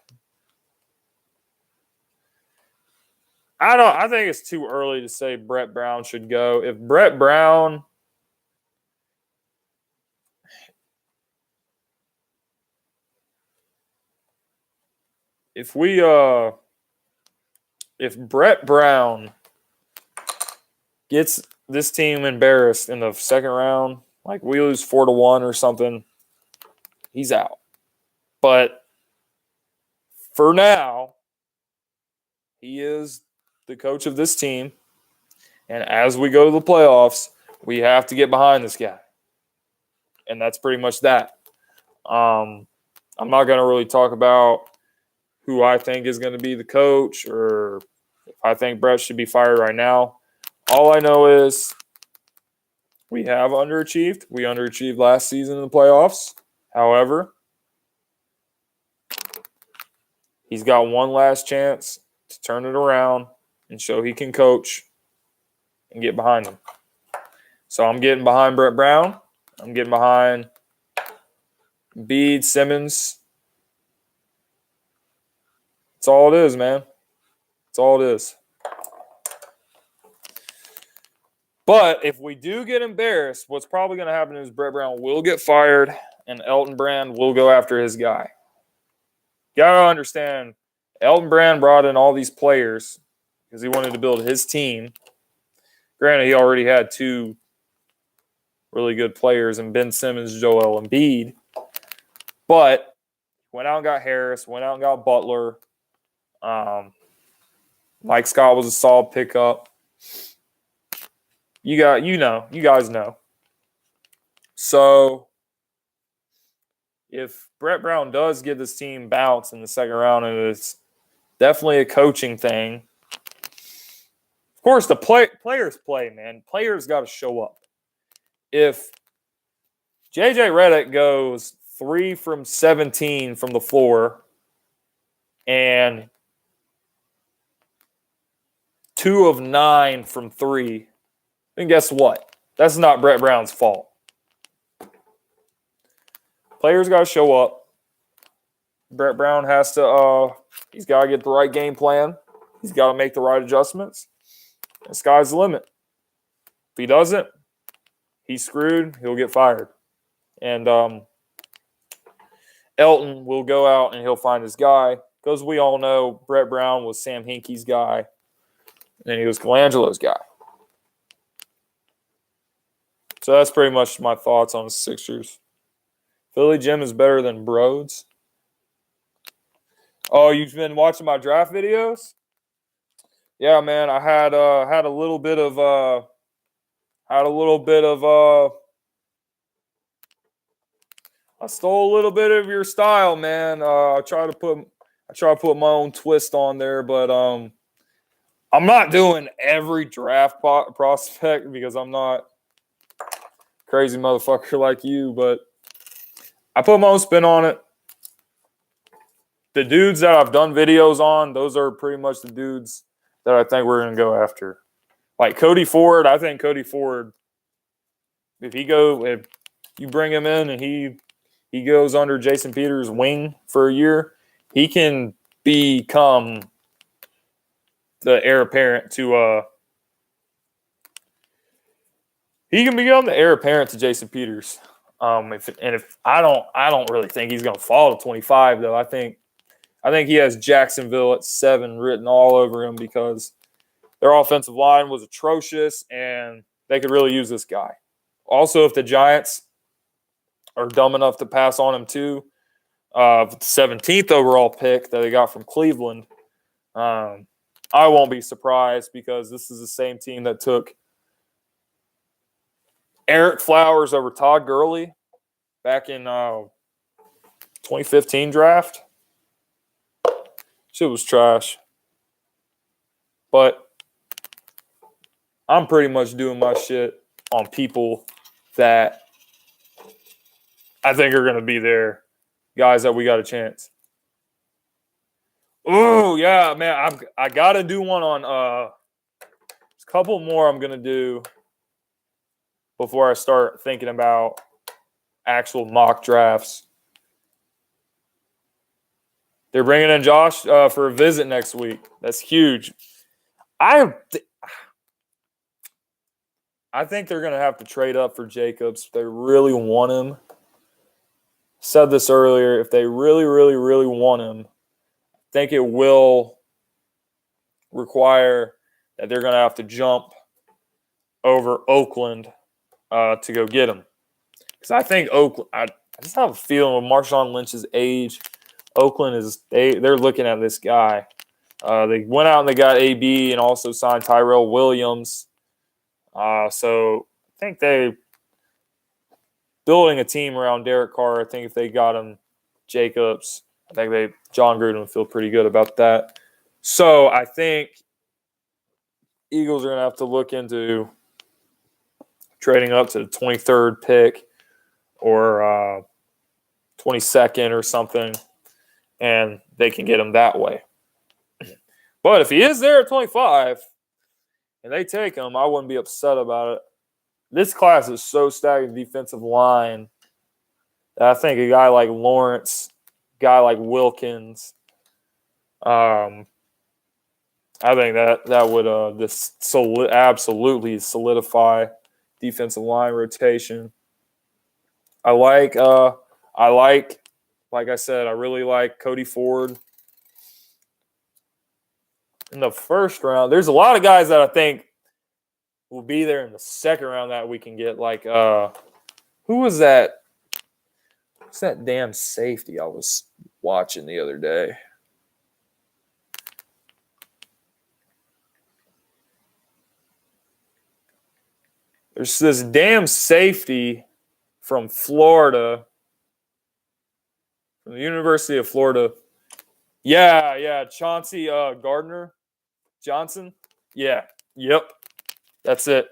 S1: I think it's too early to say Brett Brown should go. If Brett Brown if Brett Brown gets this team embarrassed in the second round, like we lose 4-1 or something, he's out. But for now, he is the coach of this team. And as we go to the playoffs, we have to get behind this guy. And that's pretty much that. I'm not going to really talk about who I think is going to be the coach or if I think Brett should be fired right now. All I know is we have underachieved. We underachieved last season in the playoffs. However, he's got one last chance to turn it around and show he can coach and get behind him. So I'm getting behind Brett Brown. I'm getting behind Bede, Simmons. That's all it is, man. That's all it is. But if we do get embarrassed, what's probably going to happen is Brett Brown will get fired. and Elton Brand will go after his guy. You gotta understand, Elton Brand brought in all these players because he wanted to build his team. Granted, he already had two really good players in Ben Simmons, Joel Embiid. But went out and got Harris, went out and got Butler. Mike Scott was a solid pickup. You guys know. So if Brett Brown does give this team bounce in the second round, and it's definitely a coaching thing. Of course, the players play, man. Players got to show up. If JJ Redick goes 3 from 17 from the floor and 2 of 9 from 3, then guess what? That's not Brett Brown's fault. Players got to show up. Brett Brown has to, he's got to get the right game plan. He's got to make the right adjustments. The sky's the limit. If he doesn't, he's screwed. He'll get fired. And Elton will go out and he'll find his guy. Because we all know Brett Brown was Sam Hinkie's guy. And he was Colangelo's guy. So that's pretty much my thoughts on the Sixers. Philly Jim is better than Broads. Oh, you've been watching my draft videos? Yeah, man. I had a little bit of I stole a little bit of your style, man. I try to put my own twist on there, but I'm not doing every draft prospect because I'm not crazy motherfucker like you, but I put my own spin on it. The dudes that I've done videos on, those are pretty much the dudes that I think we're going to go after. Like Cody Ford, I think Cody Ford, if you bring him in and he goes under Jason Peters' wing for a year, he can become the heir apparent to Jason Peters. If I don't really think he's going to fall to 25 though. I think he has Jacksonville at 7 written all over him because their offensive line was atrocious and they could really use this guy. Also, if the Giants are dumb enough to pass on him too, the 17th overall pick that they got from Cleveland, I won't be surprised because this is the same team that took Eric Flowers over Todd Gurley back in 2015 draft. Shit was trash. But I'm pretty much doing my shit on people that I think are going to be there. Guys that we got a chance. Oh, yeah, man. I got to do one on a couple more I'm going to do before I start thinking about actual mock drafts. They're bringing in Josh for a visit next week. That's huge. I think they're going to have to trade up for Jacobs if they really want him. Said this earlier. If they really, really, really want him, I think it will require that they're going to have to jump over Oakland to go get him. Because I think Oakland, I just have a feeling with Marshawn Lynch's age, Oakland they're looking at this guy. They went out and they got AB and also signed Tyrell Williams. So I think they building a team around Derek Carr. I think if they got him Jacobs, I think John Gruden would feel pretty good about that. So I think Eagles are going to have to look into trading up to the 23rd pick or 22nd or something, and they can get him that way. But if he is there at 25 and they take him, I wouldn't be upset about it. This class is so stacked in defensive line that I think a guy like Lawrence, a guy like Wilkins, I think that would absolutely solidify defensive line rotation. I like like I said, I really like Cody Ford. In the first round, there's a lot of guys that I think will be there in the second round that we can get. Like, who was that? What's that damn safety I was watching the other day? There's this damn safety from Florida, from the University of Florida. Yeah, Chauncey Gardner Johnson. Yeah, yep, that's it.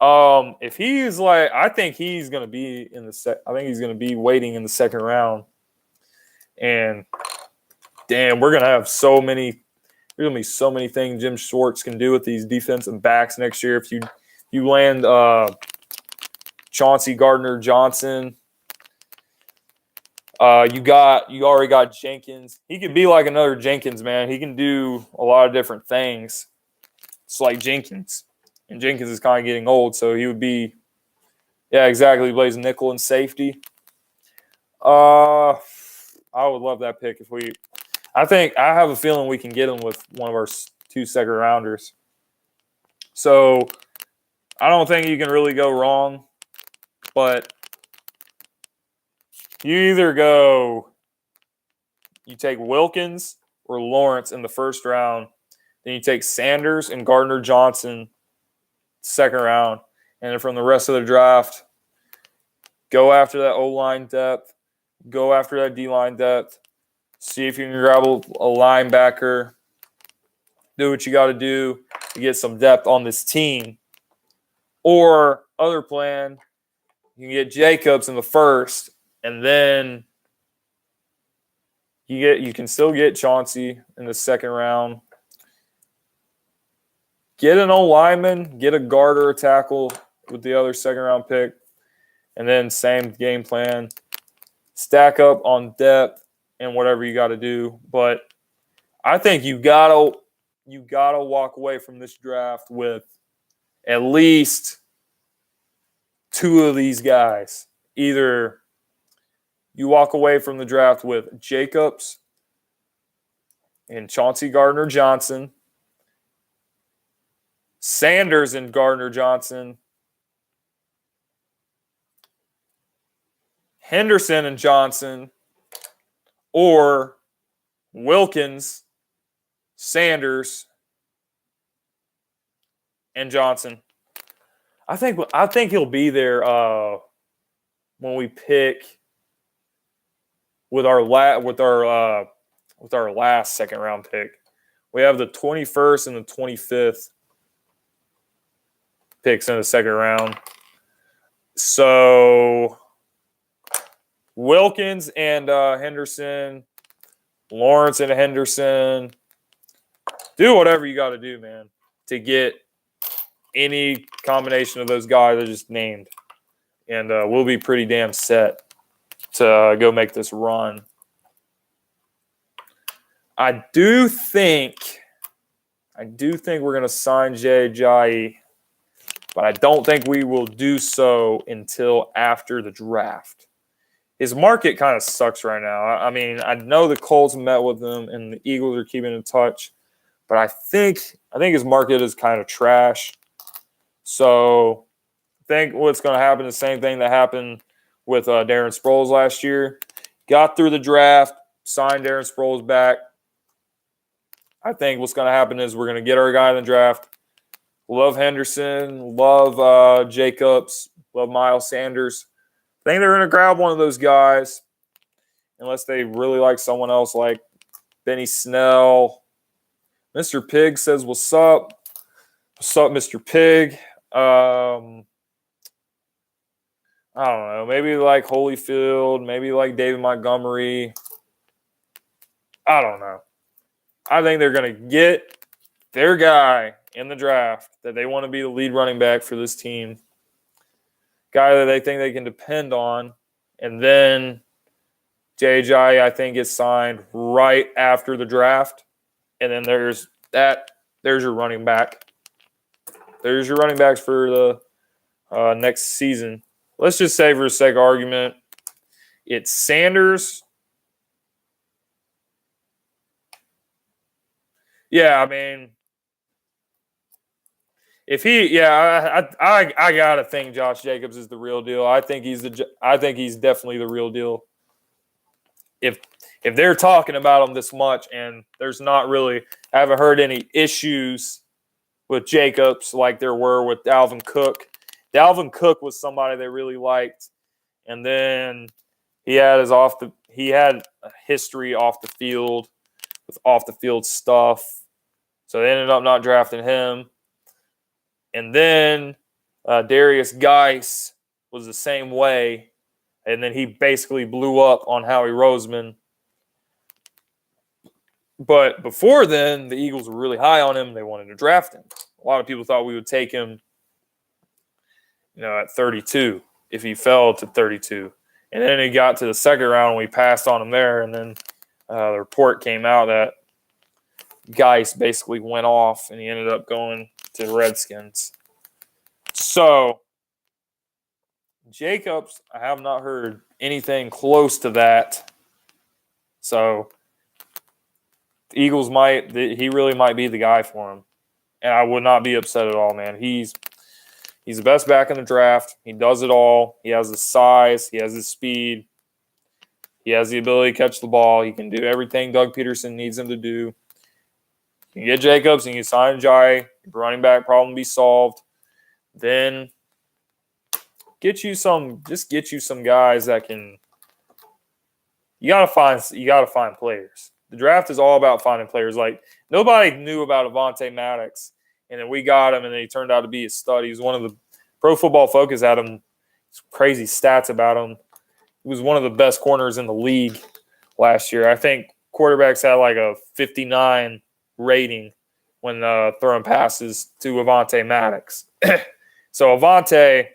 S1: If he's like, I think he's gonna be in the I think he's gonna be waiting in the second round. And damn, we're gonna have so many. There's gonna be so many things Jim Schwartz can do with these defensive backs next year. If you land Chauncey Gardner Johnson, you already got Jenkins. He could be like another Jenkins, man. He can do a lot of different things. It's like Jenkins, and Jenkins is kind of getting old, so he would be. Yeah, exactly. He plays nickel and safety. I would love that pick if we. I have a feeling we can get him with one of our 2 second rounders. So I don't think you can really go wrong, but you take Wilkins or Lawrence in the first round, then you take Sanders and Gardner Johnson second round, and then from the rest of the draft, go after that O-line depth, go after that D-line depth, see if you can grab a linebacker, do what you got to do to get some depth on this team. Or other plan, you can get Jacobs in the first, and then you can still get Chauncey in the second round. Get an O-lineman, get a guard or a tackle with the other second round pick, and then same game plan. Stack up on depth and whatever you got to do. But I think you gotta walk away from this draft with at least 2 of these guys. Either you walk away from the draft with Jacobs and Chauncey Gardner Johnson, Sanders and Gardner Johnson, Henderson and Johnson, or Wilkins, Sanders, and Johnson. I think he'll be there when we pick with our last second round pick. We have the 21st and the 25th picks in the second round. So Wilkins and Henderson, Lawrence and Henderson, do whatever you got to do, man, to get any combination of those guys I just named. And we'll be pretty damn set to go make this run. I do think we're going to sign Ajayi, but I don't think we will do so until after the draft. His market kind of sucks right now. I mean, I know the Colts met with him and the Eagles are keeping in touch, but I think his market is kind of trash. So I think what's going to happen is the same thing that happened with Darren Sproles last year. Got through the draft, signed Darren Sproles back. I think what's going to happen is we're going to get our guy in the draft. Love Henderson, love Jacobs, love Miles Sanders. I think they're going to grab one of those guys unless they really like someone else like Benny Snell. Mr. Pig says, what's up? What's up, Mr. Pig? I don't know. Maybe like Holyfield. Maybe like David Montgomery. I don't know. I think they're going to get their guy in the draft that they want to be the lead running back for this team. Guy that they think they can depend on. And then Ajayi, I think, gets signed right after the draft. And then there's your running back. There's your running backs for the next season. Let's just say, for the sake of argument, It's Sanders. Yeah, I mean, if he, I gotta think Josh Jacobs is the real deal. I think he's definitely the real deal. If they're talking about him this much, and there's not really, I haven't heard any issues with Jacobs like there were with Dalvin Cook. Dalvin Cook was somebody they really liked, and then he had a history off the field with off the field stuff, so they ended up not drafting him. And then Darius Geis was the same way, and then he basically blew up on Howie Roseman. But before then, the Eagles were really high on him. They wanted to draft him. A lot of people thought we would take him, at 32 if he fell to 32. And then he got to the second round and we passed on him there. And then the report came out that Geis basically went off and he ended up going to the Redskins. So Jacobs, I have not heard anything close to that. So the Eagles he really might be the guy for him. And I would not be upset at all, man. He's the best back in the draft. He does it all. He has the size. He has the speed. He has the ability to catch the ball. He can do everything Doug Peterson needs him to do. You can get Jacobs and you can sign Ajayi. Your running back problem be solved. Then get you some guys that can. You gotta find players. The draft is all about finding players. Like, nobody knew about Avonte Maddox, and then we got him, and then he turned out to be a stud. He was one of the Pro Football Focus had him crazy stats about him. He was one of the best corners in the league last year. I think quarterbacks had like a 59 rating when throwing passes to Avonte Maddox. So Avonte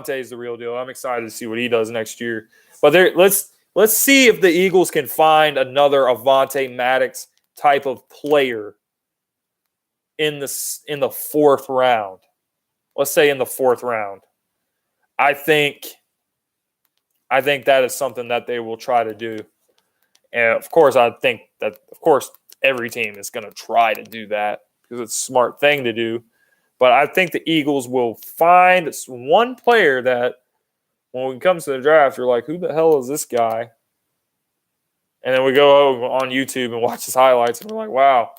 S1: is the real deal. I'm excited to see what he does next year. But let's see if the Eagles can find another Avonte Maddox type of player in the fourth round. Let's say in the fourth round. I think that is something that they will try to do. And of course, I think that every team is going to try to do that because it's a smart thing to do. But I think the Eagles will find one player that when it comes to the draft, you're like, who the hell is this guy? And then we go on YouTube and watch his highlights, and we're like, wow,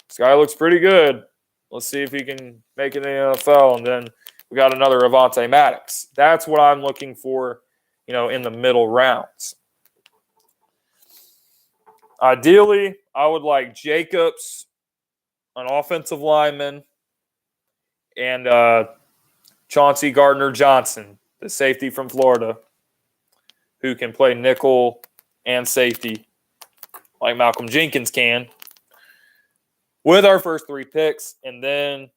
S1: this guy looks pretty good. Let's see if he can make it in the NFL. And then we got another Avonte Maddox. That's what I'm looking for, in the middle rounds. Ideally, I would like Jacobs, an offensive lineman, and Chauncey Gardner-Johnson, the safety from Florida, who can play nickel and safety like Malcolm Jenkins can, with our first 3 picks, and then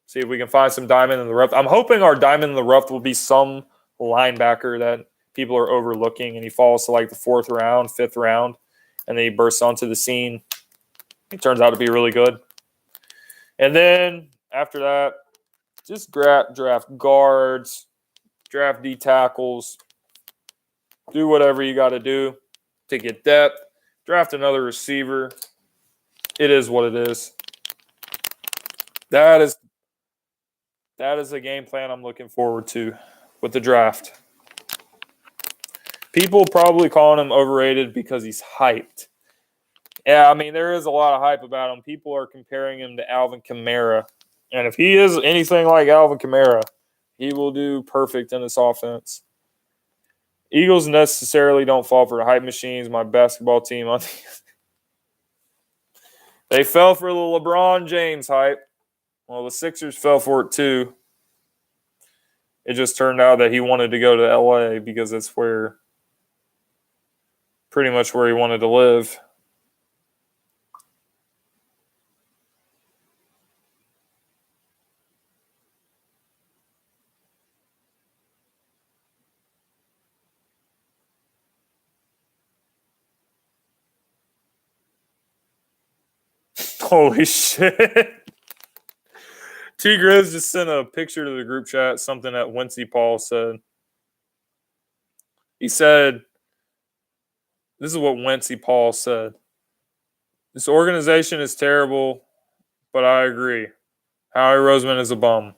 S1: see if we can find some diamond in the rough. I'm hoping our diamond in the rough will be some linebacker that people are overlooking, and he falls to like the 4th round, 5th round, and then he bursts onto the scene. He turns out to be really good. And then after that, just draft guards, draft D tackles, do whatever you got to do to get depth. Draft another receiver. It is what it is. That is the game plan I'm looking forward to with the draft. People probably calling him overrated because he's hyped. Yeah, I mean, there is a lot of hype about him. People are comparing him to Alvin Kamara. And if he is anything like Alvin Kamara, he will do perfect in this offense. Eagles necessarily don't fall for the hype machines. My basketball team, they fell for the LeBron James hype. Well, the Sixers fell for it too. It just turned out that he wanted to go to LA because that's pretty much where he wanted to live. Holy shit. T. Grizz just sent a picture to the group chat, something that Wincy Paul said. He said, this is what Wency Paul said. This organization is terrible, but I agree. Howie Roseman is a bum.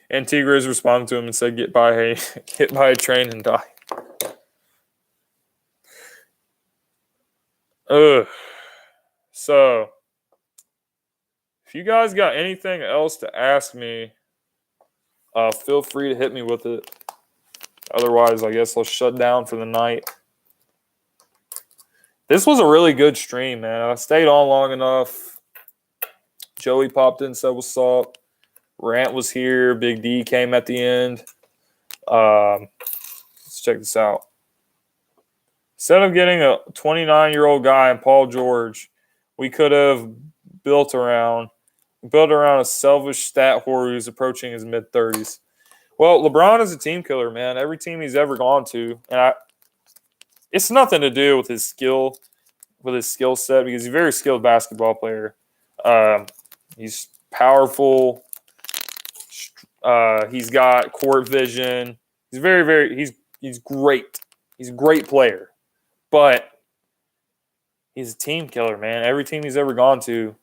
S1: And Tigres responded to him and said, hit by a train and die. Ugh. So, if you guys got anything else to ask me, feel free to hit me with it. Otherwise, I guess I'll shut down for the night. This was a really good stream, man. I stayed on long enough. Joey popped in, said what's up. Rant was here. Big D came at the end. Let's check this out. Instead of getting a 29-year-old guy and Paul George, we could have built around a selfish stat whore who's approaching his mid-30s. Well, LeBron is a team killer, man. Every team he's ever gone to, and it's nothing to do with his skill set because he's a very skilled basketball player. He's powerful. He's got court vision. He's he's great. He's a great player, but he's a team killer, man. Every team he's ever gone to,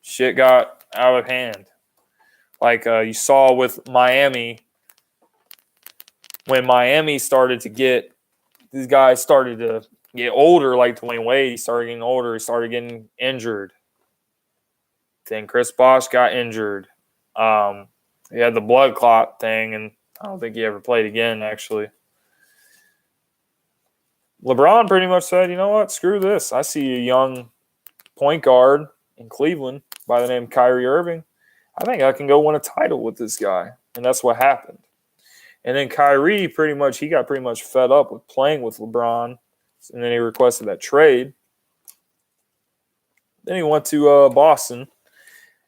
S1: shit got out of hand. Like you saw with Miami, when Miami started to get, these guys started to get older, like Dwayne Wade. He started getting older. He started getting injured. Then Chris Bosh got injured. He had the blood clot thing, and I don't think he ever played again, actually. LeBron pretty much said, you know what, screw this. I see a young point guard in Cleveland by the name of Kyrie Irving. I think I can go win a title with this guy. And that's what happened. And then Kyrie got pretty much fed up with playing with LeBron. And then he requested that trade. Then he went to Boston.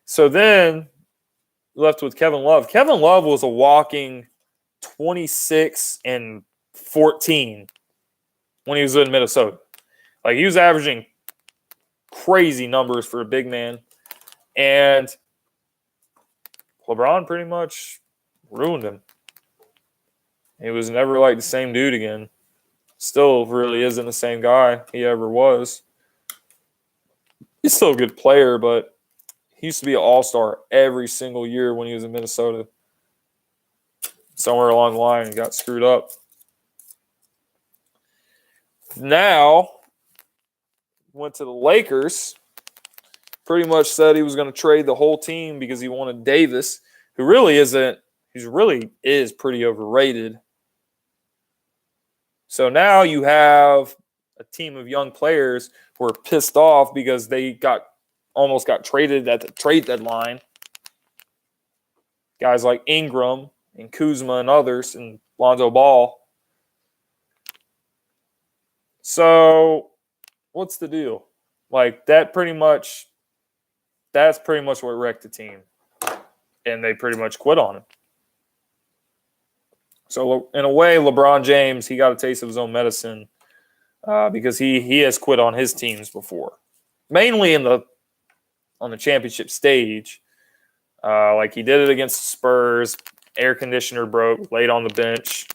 S1: So then left with Kevin Love. Kevin Love was a walking 26 and 14 when he was in Minnesota. Like, he was averaging crazy numbers for a big man. And LeBron pretty much ruined him. He was never like the same dude again. Still really isn't the same guy he ever was. He's still a good player, but he used to be an all-star every single year when he was in Minnesota. Somewhere along the line, he got screwed up. Now, went to the Lakers. Pretty much said he was going to trade the whole team because he wanted Davis, who really isn't. He really is pretty overrated. So now you have a team of young players who are pissed off because they almost got traded at the trade deadline. Guys like Ingram and Kuzma and others, and Lonzo Ball. So what's the deal? Like, that's pretty much what wrecked the team. And they pretty much quit on him. So in a way, LeBron James, he got a taste of his own medicine because he has quit on his teams before. Mainly on the championship stage. Like, he did it against the Spurs. Air conditioner broke, laid on the bench.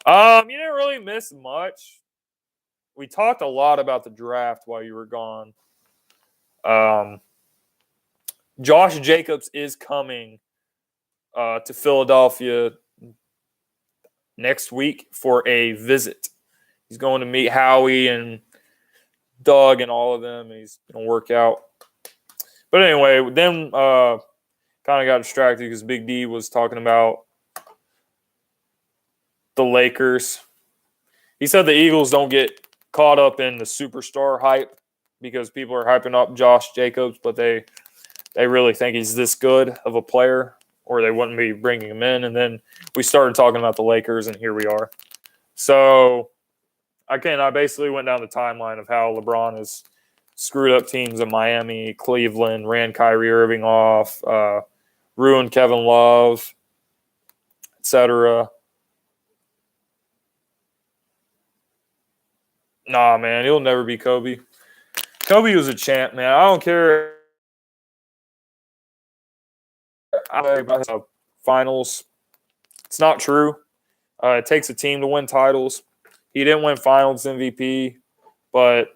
S1: You didn't really miss much. We talked a lot about the draft while you were gone. Josh Jacobs is coming to Philadelphia next week for a visit. He's going to meet Howie and Doug and all of them. And he's going to work out. But anyway, then kind of got distracted because Big D was talking about the Lakers. He said the Eagles don't get caught up in the superstar hype because people are hyping up Josh Jacobs, but they really think he's this good of a player, or they wouldn't be bringing him in. And then we started talking about the Lakers, and here we are. So I basically went down the timeline of how LeBron has screwed up teams in Miami, Cleveland, ran Kyrie Irving off, ruined Kevin Love, etc. Nah, man, he'll never be Kobe. Kobe was a champ, man. I don't care about the finals. It's not true. It takes a team to win titles. He didn't win Finals MVP, but